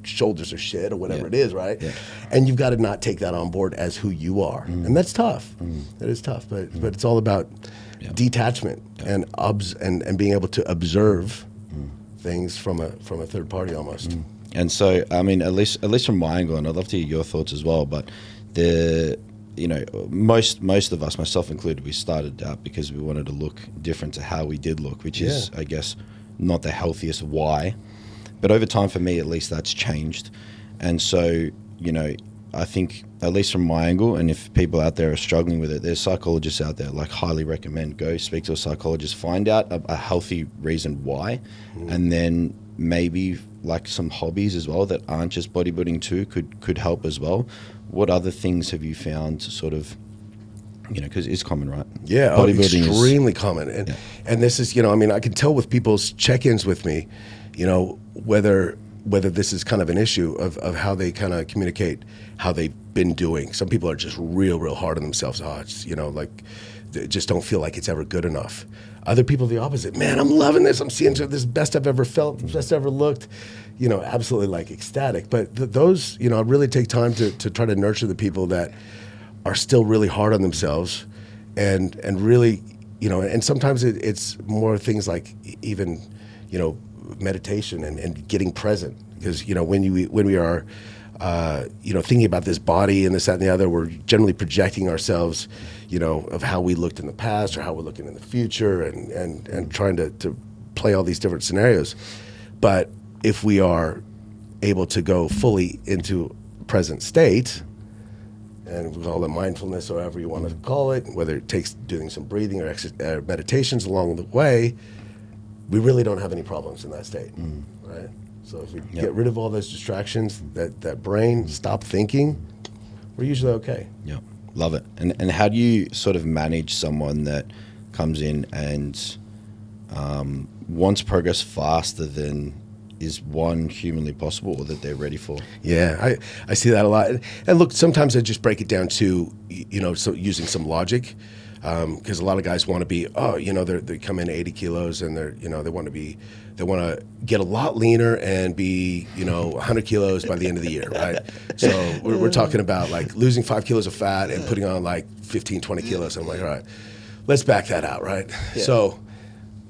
shoulders are shit or whatever it is, right? Yeah. And you've got to not take that on board as who you are. And that's tough. That is tough, but it's all about detachment and being able to observe things from a third party almost. And so, I mean, at least from my angle, and I'd love to hear your thoughts as well, but most of us, myself included, we started out because we wanted to look different to how we did look, which is, I guess, not the healthiest why. But over time, for me at least, that's changed. And so, I think, at least from my angle, and if people out there are struggling with it, there's psychologists out there, highly recommend, go speak to a psychologist, find out a healthy reason why, and then maybe some hobbies as well that aren't just bodybuilding too could help as well. What other things have you found to sort of, because it's common, right? Yeah, bodybuilding extremely common. And this is, I can tell with people's check-ins with me, whether this is kind of an issue of how they kind of communicate how they've been doing. Some people are just real hard on themselves. They just don't feel like it's ever good enough. Other people, the opposite. Man, I'm loving this. I'm seeing this best I've ever felt, best I've ever looked. Absolutely ecstatic. But those, I really take time to try to nurture the people that are still really hard on themselves, and really, and sometimes it's more things like even, meditation and getting present, because when we are thinking about this body and this, that, and the other, we're generally projecting ourselves, of how we looked in the past or how we're looking in the future, and trying to play all these different scenarios. But if we are able to go fully into present state, and we call it mindfulness, or however you want to call it, whether it takes doing some breathing or meditations along the way, we really don't have any problems in that state, right? So if we get rid of all those distractions, that brain, stop thinking, we're usually okay. Yeah. Love it. And how do you sort of manage someone that comes in and wants progress faster than is one humanly possible or that they're ready for? Yeah, I see that a lot. And look, sometimes I just break it down to, so using some logic, because a lot of guys want to be, they come in 80 kilos and they want to get a lot leaner and be, 100 kilos by the end of the year, right? So we're talking about like losing 5 kilos of fat and putting on like 15, 20 kilos. I'm like, all right, let's back that out, right? Yeah. So.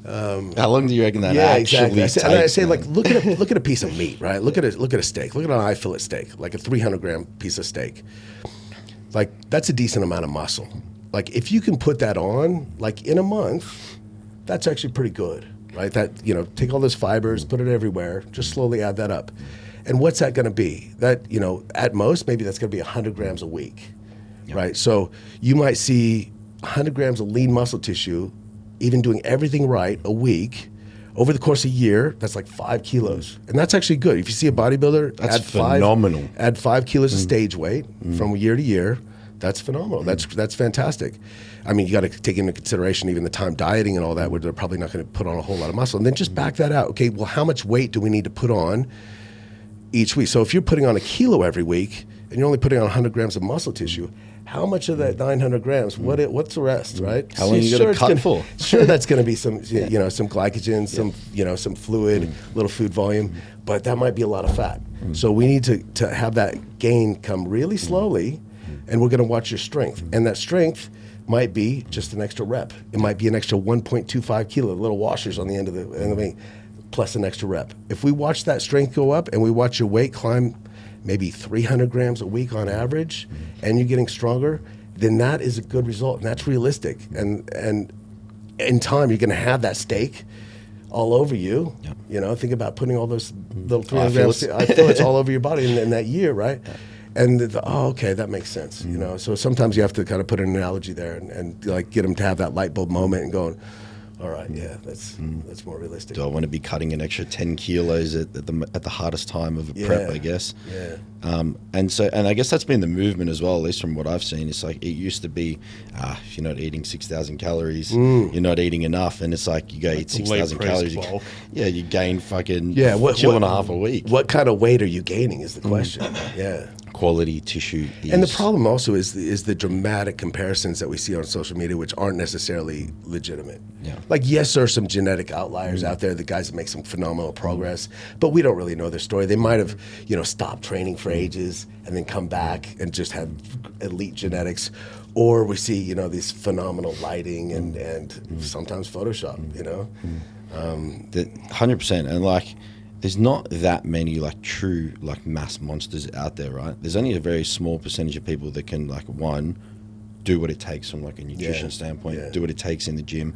How long do you reckon that actually takes? I say, like, look at a piece of meat, right? Look at a steak. Look at an eye fillet steak, like a 300-gram piece of steak. Like, that's a decent amount of muscle. Like, if you can put that on, like, in a month, that's actually pretty good, right? That, take all those fibers, put it everywhere, just slowly add that up. And what's that going to be? That, at most, maybe that's going to be 100 grams a week, right? So you might see 100 grams of lean muscle tissue, even doing everything right, a week. Over the course of a year, that's like 5 kilos. And that's actually good. If you see a bodybuilder, that's phenomenal. Add 5 kilos of stage weight from year to year. That's phenomenal. That's fantastic. I mean, you got to take into consideration even the time dieting and all that, where they're probably not going to put on a whole lot of muscle. And then just back that out. Okay, well, how much weight do we need to put on each week? So if you're putting on a kilo every week and you're only putting on 100 grams of muscle tissue, how much of that 900 grams? What's the rest, right? How long you got to cut for? Sure, that's going to be some, some glycogen, some fluid, little food volume, but that might be a lot of fat. So we need to have that gain come really slowly, and we're going to watch your strength. And that strength might be just an extra rep. It might be an extra 1.25 kilo, little washers on the end of the wing, plus an extra rep. If we watch that strength go up and we watch your weight climb maybe 300 grams a week on average, and you're getting stronger, then that is a good result, and that's realistic. And in time, you're going to have that steak all over you. Yep. Think about putting all those little 300 grams. I feel it's all over your body in that year, right? Yeah. And okay, that makes sense. So sometimes you have to kind of put an analogy there and like get them to have that light bulb moment and going, all right, yeah, that's more realistic. Do I want to be cutting an extra 10 kilos at the hardest time of a prep, I guess? Yeah. And I guess that's been the movement as well, at least from what I've seen. It's like it used to be, if you're not eating 6,000 calories, you're not eating enough. And it's like you go eat 6,000 calories. You gain fucking kilo and a half a week. What kind of weight are you gaining is the question. Yeah. Quality tissue. And the problem also is the dramatic comparisons that we see on social media, which aren't necessarily legitimate. Yeah. Like, yes, there are some genetic outliers out there, the guys that make some phenomenal progress, but we don't really know their story. They might have, stopped training for ages and then come back and just have elite genetics. Or we see, these phenomenal lighting and sometimes Photoshop, 100%. And like, there's not that many like true like mass monsters out there, right? There's only a very small percentage of people that can like do what it takes from like a nutrition standpoint, do what it takes in the gym,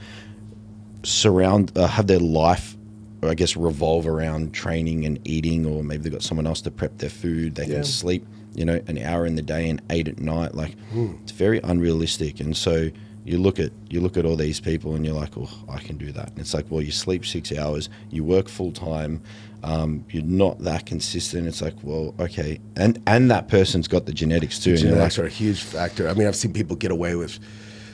have their life, I guess, revolve around training and eating, or maybe they've got someone else to prep their food. They can sleep, an hour in the day and 8 at night. Like it's very unrealistic. And so you look at all these people and you're like, oh, I can do that. And it's like, well, you sleep 6 hours, you work full time, you're not that consistent. It's like, well, okay, and that person's got the genetics too. Genetics are a huge factor. I mean, I've seen people get away with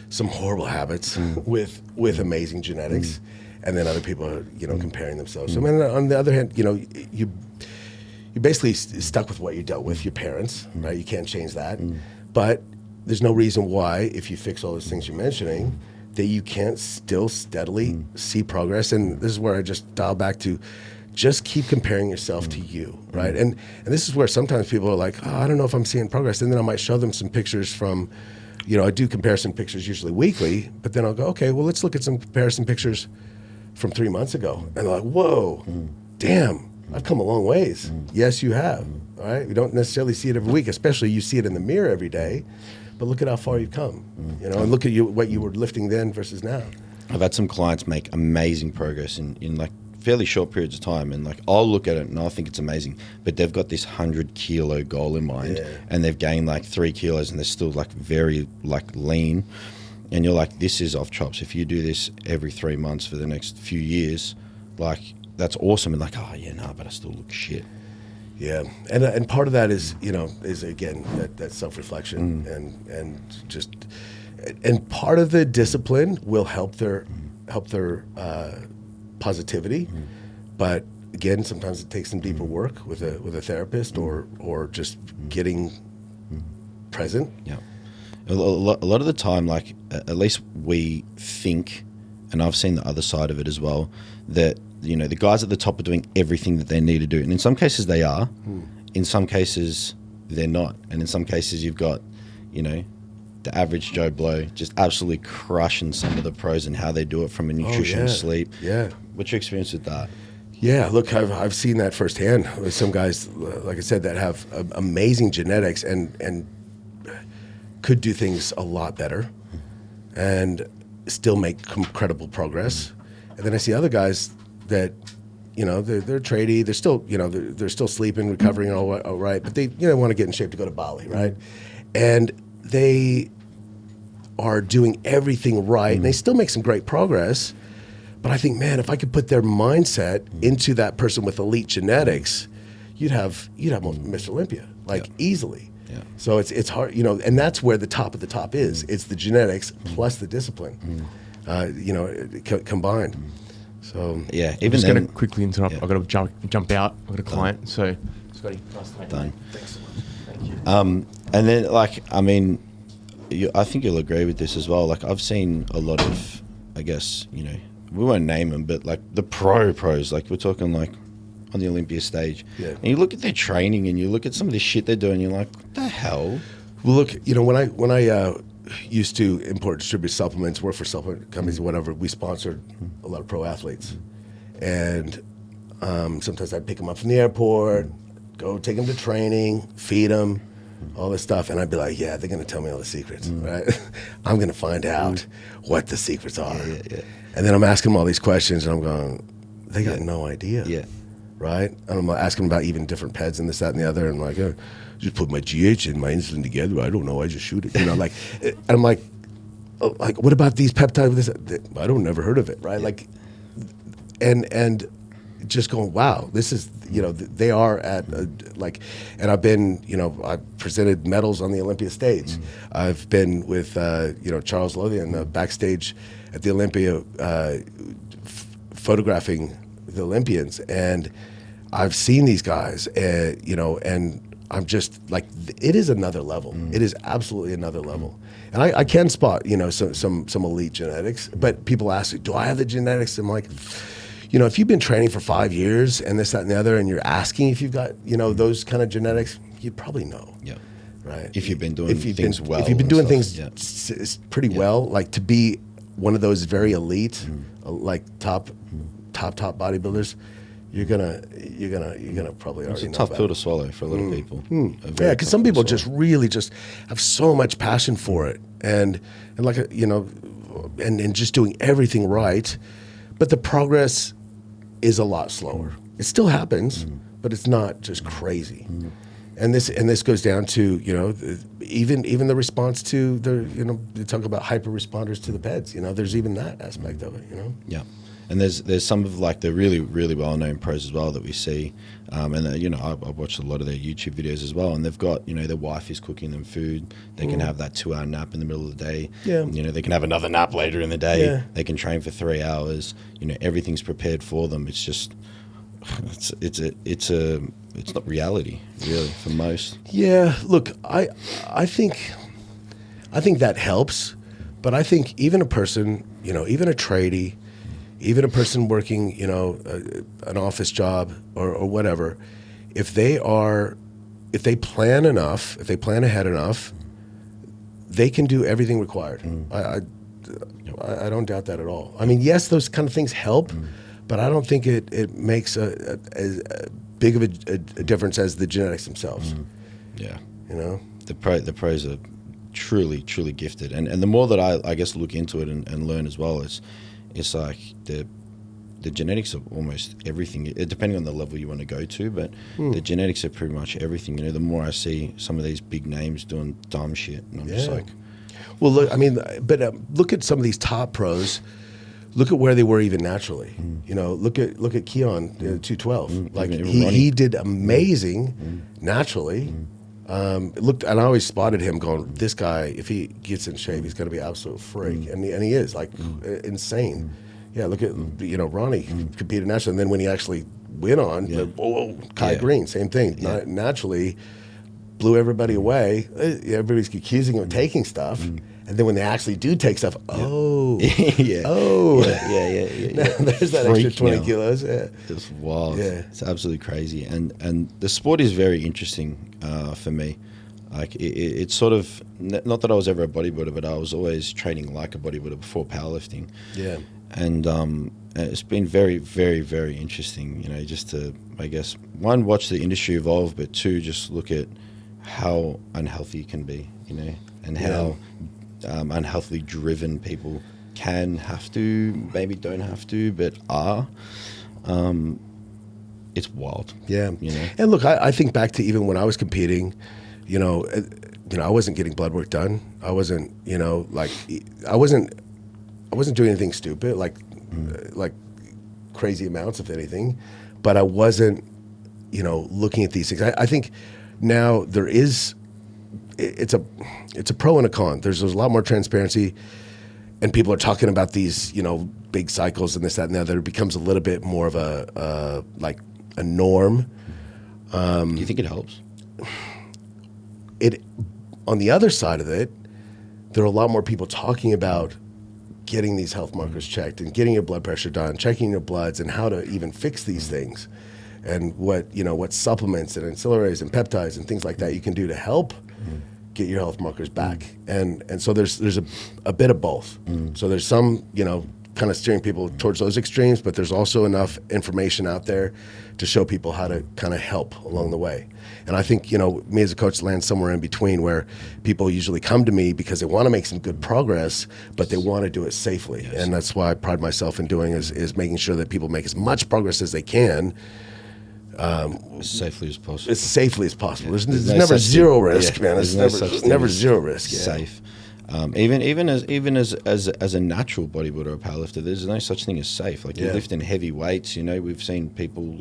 some horrible habits with amazing genetics, and then other people are comparing themselves. I mean, on the other hand, you're basically stuck with what you dealt with, your parents, right? You can't change that, but there's no reason why, if you fix all those things you're mentioning, that you can't still steadily see progress. And this is where I just dial back to, just keep comparing yourself to you, right? And this is where sometimes people are like, oh, I don't know if I'm seeing progress. And then I might show them some pictures from, I do comparison pictures usually weekly, but then I'll go, okay, well, let's look at some comparison pictures from 3 months ago. And they're like, whoa, damn, I've come a long ways. Yes, you have, all right? You don't necessarily see it every week, especially you see it in the mirror every day. But look at how far you've come, and look at what you were lifting then versus now. I've had some clients make amazing progress in like fairly short periods of time, and like I'll look at it and I'll think it's amazing, but they've got this 100 kilo goal in mind, and they've gained like 3 kilos and they're still like very like lean, and you're like, this is off chops. If you do this every 3 months for the next few years, like that's awesome. And like, oh yeah, no, but I still look shit. Yeah, and part of that is again that self-reflection and just and part of the discipline will help their positivity, but again sometimes it takes some deeper work with a therapist or just getting present. Yeah. A lot of the time, like at least we think, and I've seen the other side of it as well, that the guys at the top are doing everything that they need to do, and in some cases they are, in some cases they're not, and in some cases you've got, the average Joe Blow just absolutely crushing some of the pros and how they do it from a nutrition, sleep. Yeah. What's your experience with that? Yeah, look, I've seen that firsthand with some guys, like I said, that have amazing genetics and could do things a lot better and still make incredible progress. And then I see other guys that, they're tradie, they're still, they're still sleeping, recovering, all right, but they, want to get in shape to go to Bali, right? And they are doing everything right, and they still make some great progress. But I think, man, if I could put their mindset into that person with elite genetics, you'd have Mr. Olympia, easily. Yeah. So it's hard, and that's where the top of the top is. It's the genetics plus the discipline, combined. So yeah, I'm even just then, going to quickly interrupt. Yeah. I've got to jump out. I've got a client. So, Scotty, nice to meet you. Done. Thanks so much. Thank you. And then, I think you'll agree with this as well. Like, I've seen a lot of, I guess, we won't name them, but like the pros, like we're talking like on the Olympia stage. Yeah. And you look at their training and you look at some of the shit they're doing, you're like, what the hell? Well, look, when I used to import, distribute supplements, work for supplement companies, whatever, we sponsored a lot of pro athletes, and sometimes I'd pick them up from the airport, go take them to training, feed them, all this stuff, and I'd be like, yeah, they're going to tell me all the secrets, right? I'm going to find out what the secrets are. Yeah. And then I'm asking them all these questions, and I'm going, they got no idea. Yeah. Right? And I'm asking them about even different peds and this, that, and the other, and I'm like, just put my GH and my insulin together. I don't know. I just shoot it. And I'm like, what about these peptides? This, I don't never heard of it, right? Like, and just going, wow, this is, they are at and I've been, I've presented medals on the Olympia stage. I've been with, Charles Lothian backstage at the Olympia, photographing the Olympians, and I've seen these guys, and I'm just like, it is another level. It is absolutely another level. And I can spot, some elite genetics, but people ask me, do I have the genetics? I'm like, if you've been training for 5 years and this, that, and the other, and you're asking if you've got, those kind of genetics, you probably know. Yeah. Right. If you've been doing things well. If you've been doing stuff, things pretty well, like to be one of those very elite, like top bodybuilders, you're gonna probably It's already a know tough about pill it. to swallow for a lot of people. Yeah, because some people just really just have so much passion for it, and like and just doing everything right, but the progress is a lot slower. It still happens, but it's not just crazy. And this goes down to even the response to they talk about hyper responders to the peds. There's even that aspect of it. Yeah. And there's some of like the really, really well-known pros as well that we see, and I've watched a lot of their YouTube videos as well, and they've got their wife is cooking them food. They can have that 2-hour nap in the middle of the day. Yeah. They can have another nap later in the day. Yeah. They can train for 3 hours. Everything's prepared for them. It's just it's not reality really for most. Yeah, look, I think that helps, but I think even a person, even a tradie, even a person working, an office job or whatever, if they plan enough, if they plan ahead enough, they can do everything required. I don't doubt that at all. I mean, yes, those kind of things help, but I don't think it makes a big of a difference as the genetics themselves. Yeah. The pros are truly, truly gifted. And the more that I guess look into it and learn as well, it's like the genetics of almost everything, depending on the level you want to go to, but the genetics are pretty much everything. The more I see some of these big names doing dumb shit, and I'm just like... Well, look, I mean, but look at some of these top pros. look at where they were even naturally. You know, look at Keon, 212. Like Even he did amazing naturally. It looked, and I always spotted him going, this guy, if he gets in shape, he's going to be absolute freak, and he is like insane. Yeah, look at Ronnie competed naturally, and then when he actually went on, Kai Green, same thing. Naturally, blew everybody away. Everybody's accusing him of taking stuff. And then when they actually do take stuff, yeah. There's that Freak extra 20 now. kilos. Yeah. It's wild. Yeah. It's absolutely crazy. And the sport is very interesting for me. Like it's sort of, not that I was ever a bodybuilder, but I was always training like a bodybuilder before powerlifting. Yeah. And it's been very, very, very interesting, you know, just to, I guess, one, watch the industry evolve, but two, just look at how unhealthy it can be, you know, and how unhealthily driven people can have to, maybe don't have to, but are. It's wild. Yeah. You know? And look, I think back to even when I was competing, I wasn't getting blood work done. I wasn't, I wasn't doing anything stupid, like crazy amounts of anything, but I wasn't, looking at these things. I think now there is, it's a pro and a con. There's a lot more transparency, and people are talking about these, big cycles and this, that, and the other. It becomes a little bit more of a norm. Do you think it helps? On the other side of it, there are a lot more people talking about getting these health markers checked and getting your blood pressure done, checking your bloods, and how to even fix these things, and what supplements and ancillaries and peptides and things like that you can do to help get your health markers back. And so there's a bit of both. So there's some, kind of steering people towards those extremes, but there's also enough information out there to show people how to kind of help along the way. And I think, me as a coach land somewhere in between, where people usually come to me because they want to make some good progress, but they want to do it safely. Yes. And that's why I pride myself in doing is making sure that people make as much progress as they can. As safely as possible. As safely as possible. Yeah. There's never zero risk, man. There's It's never zero risk. Yeah. Safe. Even as a natural bodybuilder or powerlifter, there's no such thing as safe. Like you're lifting heavy weights, we've seen people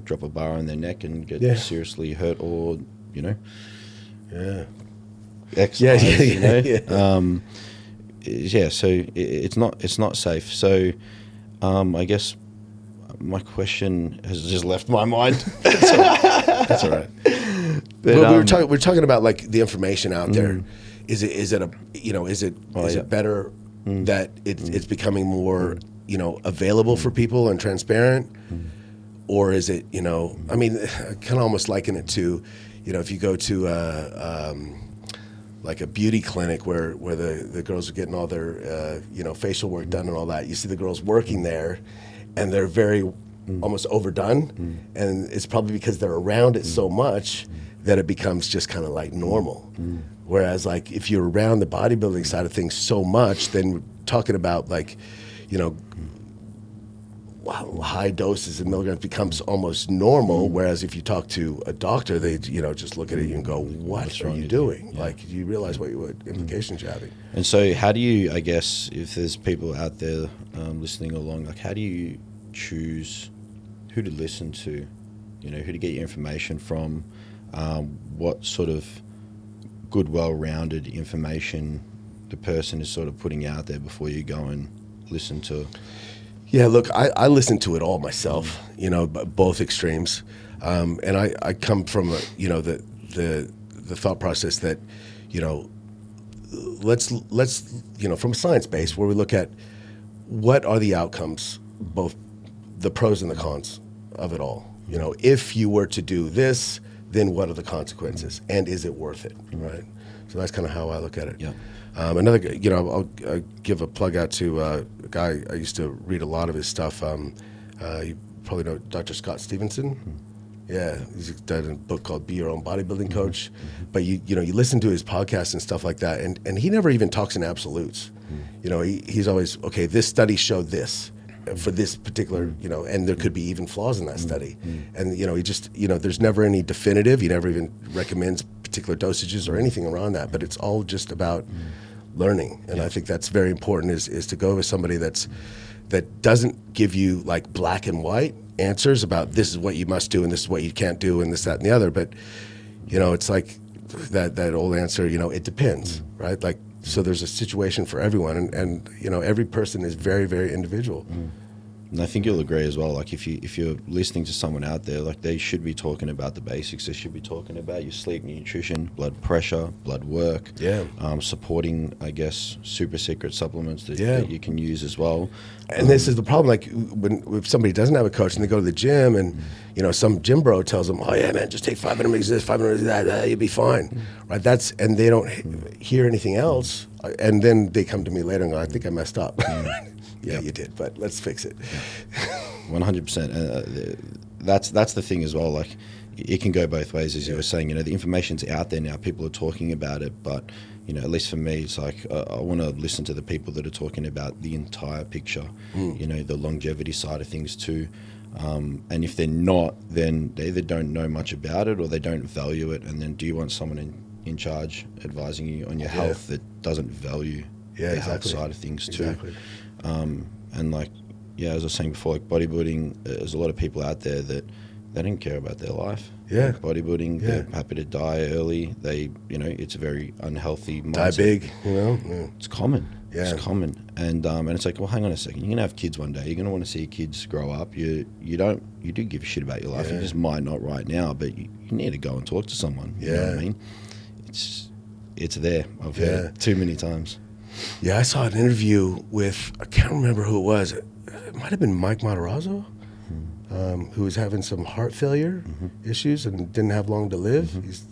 drop a bar on their neck and get seriously hurt, or exercise, so it's not safe. So I guess my question has just left my mind. That's all right. But we're talking about like the information out there. Is it better that it's becoming more available for people and transparent, or is it I mean, I kind of almost liken it to if you go to like a beauty clinic where the girls are getting all their facial work done and all that. You see the girls working there, and they're very almost overdone, and it's probably because they're around it so much that it becomes just kind of like normal. Whereas like if you're around the bodybuilding side of things so much, then we're talking about like, high doses in milligrams becomes almost normal. Whereas if you talk to a doctor, they just look at it and go, "What are you doing? Like, do you realize what implications you're having?" And so, how do you? I guess if there's people out there listening along, like, how do you choose who to listen to? Who to get your information from? What sort of good, well-rounded information the person is sort of putting out there before you go and listen to? Yeah, look, I listen to it all myself, both extremes. And I come from, the thought process that, let's from a science base where we look at what are the outcomes, both the pros and the cons of it all. If you were to do this, then what are the consequences, and is it worth it, right? So that's kind of how I look at it. Yeah. Another, I'll give a plug out to a guy I used to read a lot of his stuff. You probably know Dr. Scott Stevenson. Yeah, he's done a book called Be Your Own Bodybuilding Coach. But you listen to his podcast and stuff like that, and he never even talks in absolutes. He's always, okay, this study showed this for this particular, and there could be even flaws in that study. And, he just, there's never any definitive. He never even recommends particular dosages or anything around that, but it's all just about learning. And I think that's very important is to go with somebody that's that doesn't give you like black and white answers about this is what you must do and this is what you can't do and this, that, and the other. But, you know, it's like that old answer, you know, it depends, right? Like, so there's a situation for everyone, and you know, every person is very, very individual. And I think you'll agree as well. Like if you're listening to someone out there, like they should be talking about the basics. They should be talking about your sleep, nutrition, blood pressure, blood work. Yeah. Supporting, I guess, super secret supplements that you can use as well. And this is the problem. Like if somebody doesn't have a coach and they go to the gym, and you know, some gym bro tells them, "Oh yeah, man, just take 5 minutes of this, 5 minutes of that, you'll be fine." Right? And they don't hear anything else, and then they come to me later and go, "I think I messed up." Yeah, you did, but let's fix it. 100%. That's the thing as well. Like, it can go both ways, as you were saying. You know, the information's out there now. People are talking about it, but you know, at least for me, it's like I want to listen to the people that are talking about the entire picture. You know, the longevity side of things too. And if they're not, then they either don't know much about it or they don't value it. And then, do you want someone in charge advising you on your health that doesn't value the health side of things too? And like, as I was saying before, like bodybuilding, there's a lot of people out there that they don't care about their life. Like bodybuilding, they're happy to die early. It's a very unhealthy mindset. Die big, you know. It's common. It's common, and it's like, well, hang on a second. You're gonna have kids one day. You're gonna want to see your kids grow up. You do give a shit about your life. You just might not right now, but you need to go and talk to someone. You know what I mean? It's there. I've heard it too many times. Yeah, I saw an interview with, I can't remember who it was. It might have been Mike Matarazzo, who was having some heart failure issues and didn't have long to live. He's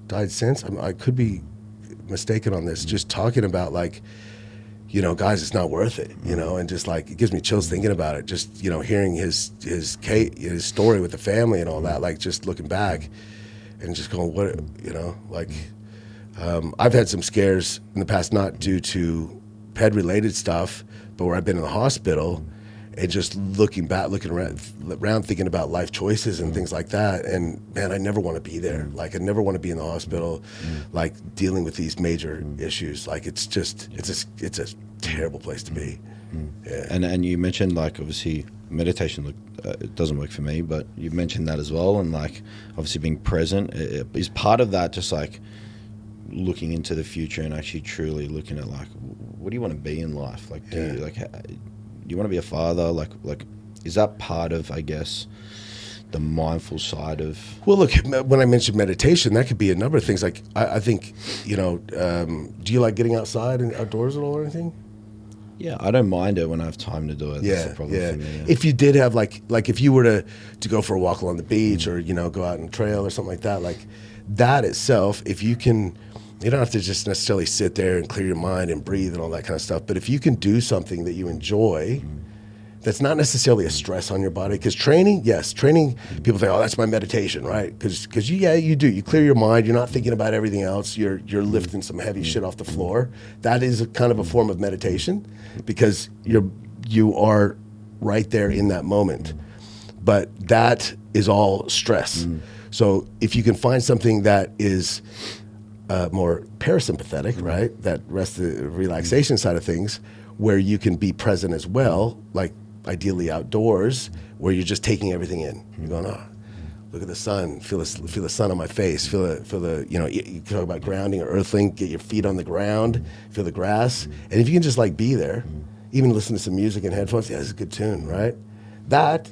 died since. I could be mistaken on this. Just talking about, like, you know, guys, it's not worth it, you know, and just like, it gives me chills thinking about it. Just, you know, hearing his story with the family and all that, like just looking back and just going, what, you know, like, I've had some scares in the past, not due to PED-related stuff, but where I've been in the hospital and just looking around, thinking about life choices and things like that. And man, I never want to be there. Like, I never want to be in the hospital, like dealing with these major issues. Like, it's a terrible place to be. Yeah. And you mentioned, like, obviously meditation, it doesn't work for me, but you mentioned that as well. And like, obviously being present is part of that, just like looking into the future and actually truly looking at, like, what do you want to be in life? Like, do you want to be a father? Like, is that part of, I guess, the mindful side of? Well, look, when I mentioned meditation, that could be a number of things. Like, I think, you know, do you like getting outside and outdoors at all or anything? Yeah, I don't mind it when I have time to do it. That's the problem for me. If you did have, like if you were to go for a walk along the beach or, you know, go out on a trail or something like that, like that itself, if you can, you don't have to just necessarily sit there and clear your mind and breathe and all that kind of stuff. But if you can do something that you enjoy, that's not necessarily a stress on your body. Because training, people think, oh, that's my meditation, right? Because you do. You clear your mind. You're not thinking about everything else. You're lifting some heavy shit off the floor. That is a kind of a form of meditation because you are right there in that moment. But that is all stress. So if you can find something that is more parasympathetic, right? That relaxation side of things, where you can be present as well, like ideally outdoors, where you're just taking everything in. You're going, look at the sun, feel the sun on my face, feel the you know, you talk about grounding or earthling, get your feet on the ground, feel the grass, and if you can just like be there, even listen to some music in headphones, this is a good tune, right? That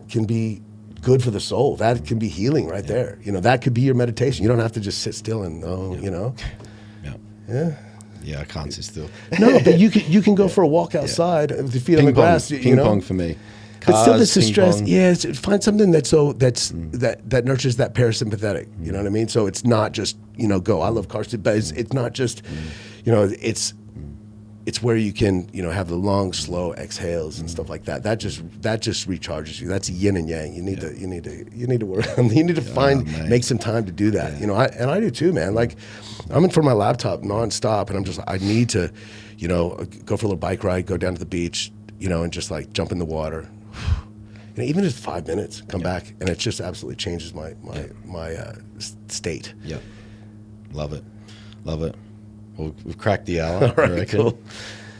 can be good for the soul. That can be healing right there. You know, that could be your meditation. You don't have to just sit still and you know. Yeah, I can't sit still. No, but you can go for a walk outside with your feet on the grass. Ping pong for me. But still, this is stress. Yeah, find something that nurtures that parasympathetic. You know what I mean? So it's not just, you know, go. I love cars too, but it's not just, you know, it's where you can, you know, have the long, slow exhales and stuff like that. That just recharges you. That's yin and yang. You need to work on. You need to make some time to do that. You know, I do too, man. Like, I'm in front of my laptop nonstop, and I need to, you know, go for a little bike ride, go down to the beach, you know, and just like jump in the water. You know, even just 5 minutes, come back, and it just absolutely changes my state. Yep, love it. Well, we've cracked the hour. All right, cool.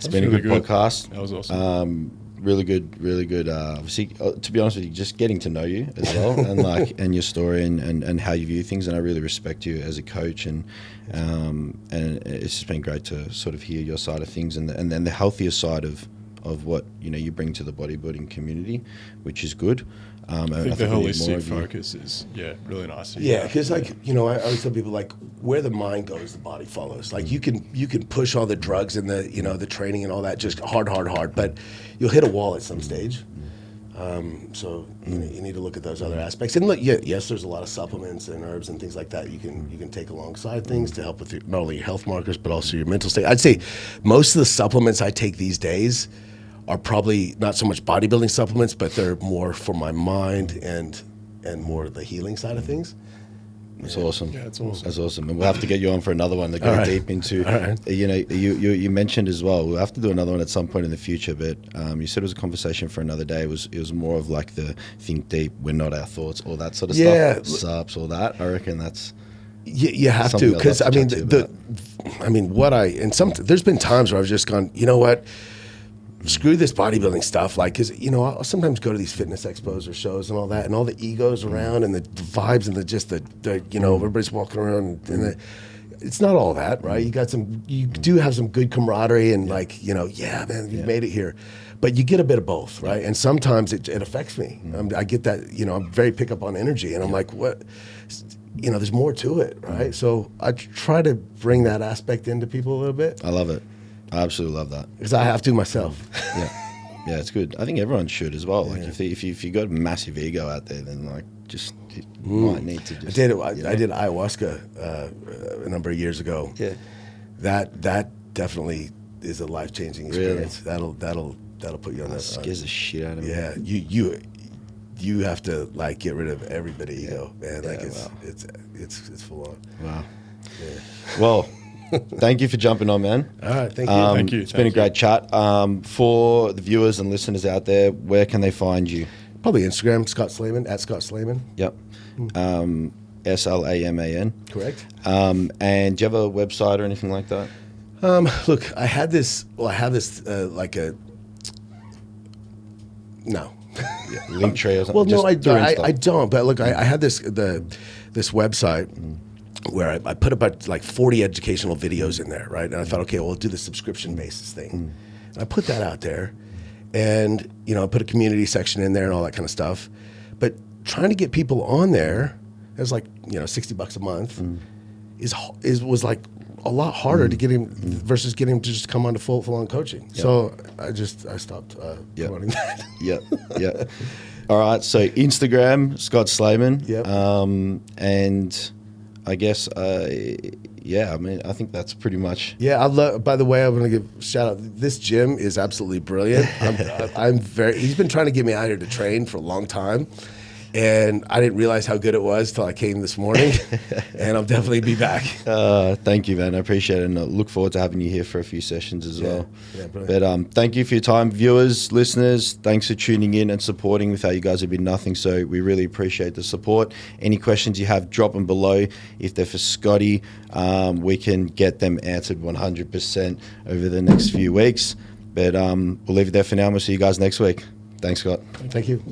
It's been a good podcast. That was awesome. Really good. Obviously, to be honest with you, just getting to know you as well, and your story and how you view things. And I really respect you as a coach, and it's just been great to sort of hear your side of things and the healthier side of what you bring to the bodybuilding community, which is good. I think the holistic focus is really nice. Yeah, because I always tell people where the mind goes, the body follows. Like you can push all the drugs and the training and all that just hard, but you'll hit a wall at some stage. So you need to look at those other aspects. And look, yes, there's a lot of supplements and herbs and things like that you can take alongside things to help with not only your health markers but also your mental state. I'd say most of the supplements I take these days are probably not so much bodybuilding supplements, but they're more for my mind and more the healing side of things. That's awesome. Yeah, it's awesome. That's awesome. And we'll have to get you on for another one to go deep into. You mentioned as well, we'll have to do another one at some point in the future, but you said it was a conversation for another day. It was more of like the think deep, we're not our thoughts, all that sort of stuff. SUPs, all that. I reckon that's you have to, because there's been times where I've just gone, you know what? Screw this bodybuilding stuff, because I'll sometimes go to these fitness expos or shows and all that, and all the egos around and the vibes and everybody's walking around and it's not all that, right? You do have some good camaraderie and man, you've made it here, but you get a bit of both, right? And sometimes it affects me. I get that, I'm very pick up on energy, and I'm like, what? There's more to it, right? So I try to bring that aspect into people a little bit. I love it. I absolutely love that. Because I have to myself. Yeah, it's good. I think everyone should as well. If you got a massive ego out there, then you might need to just. I did ayahuasca a number of years ago. Yeah, that definitely is a life-changing experience. Really? That'll put you on that. Scares the shit out of me. Yeah, you have to get rid of everybody ego, man. It's full on. Wow. Yeah. Well. Thank you for jumping on, man. All right, thank you. Thank you. It's been a great chat. For the viewers and listeners out there, where can they find you? Probably Instagram, Scott Slaman, at Scott Slaman. Yep. SLAMAN. Correct. And do you have a website or anything like that? Look, I have this like a... No. Link tree or something? Well, no, I don't. But look, I had this website... where I put about 40 educational videos in there, right? And I thought, okay, well, I'll do the subscription basis thing. And I put that out there, and I put a community section in there and all that kind of stuff. But trying to get people on there, it was $60 a month, was a lot harder to get him versus getting him to just come on to full on coaching. Yep. So I stopped promoting that. Yeah. All right. So Instagram, Scott Slaman. Yep. And I guess, I think that's pretty much. Yeah, by the way, I want to give a shout out. This gym is absolutely brilliant. He's been trying to get me out here to train for a long time. And I didn't realize how good it was till I came this morning, and I'll definitely be back. Thank you, man. I appreciate it, and I look forward to having you here for a few sessions as well. Yeah, brilliant. But thank you for your time, viewers, listeners. Thanks for tuning in and supporting. Without you guys, it'd be nothing. So we really appreciate the support. Any questions you have, drop them below. If they're for Scotty, we can get them answered 100% over the next few weeks. But we'll leave it there for now, and we'll see you guys next week. Thanks, Scott. Thank you.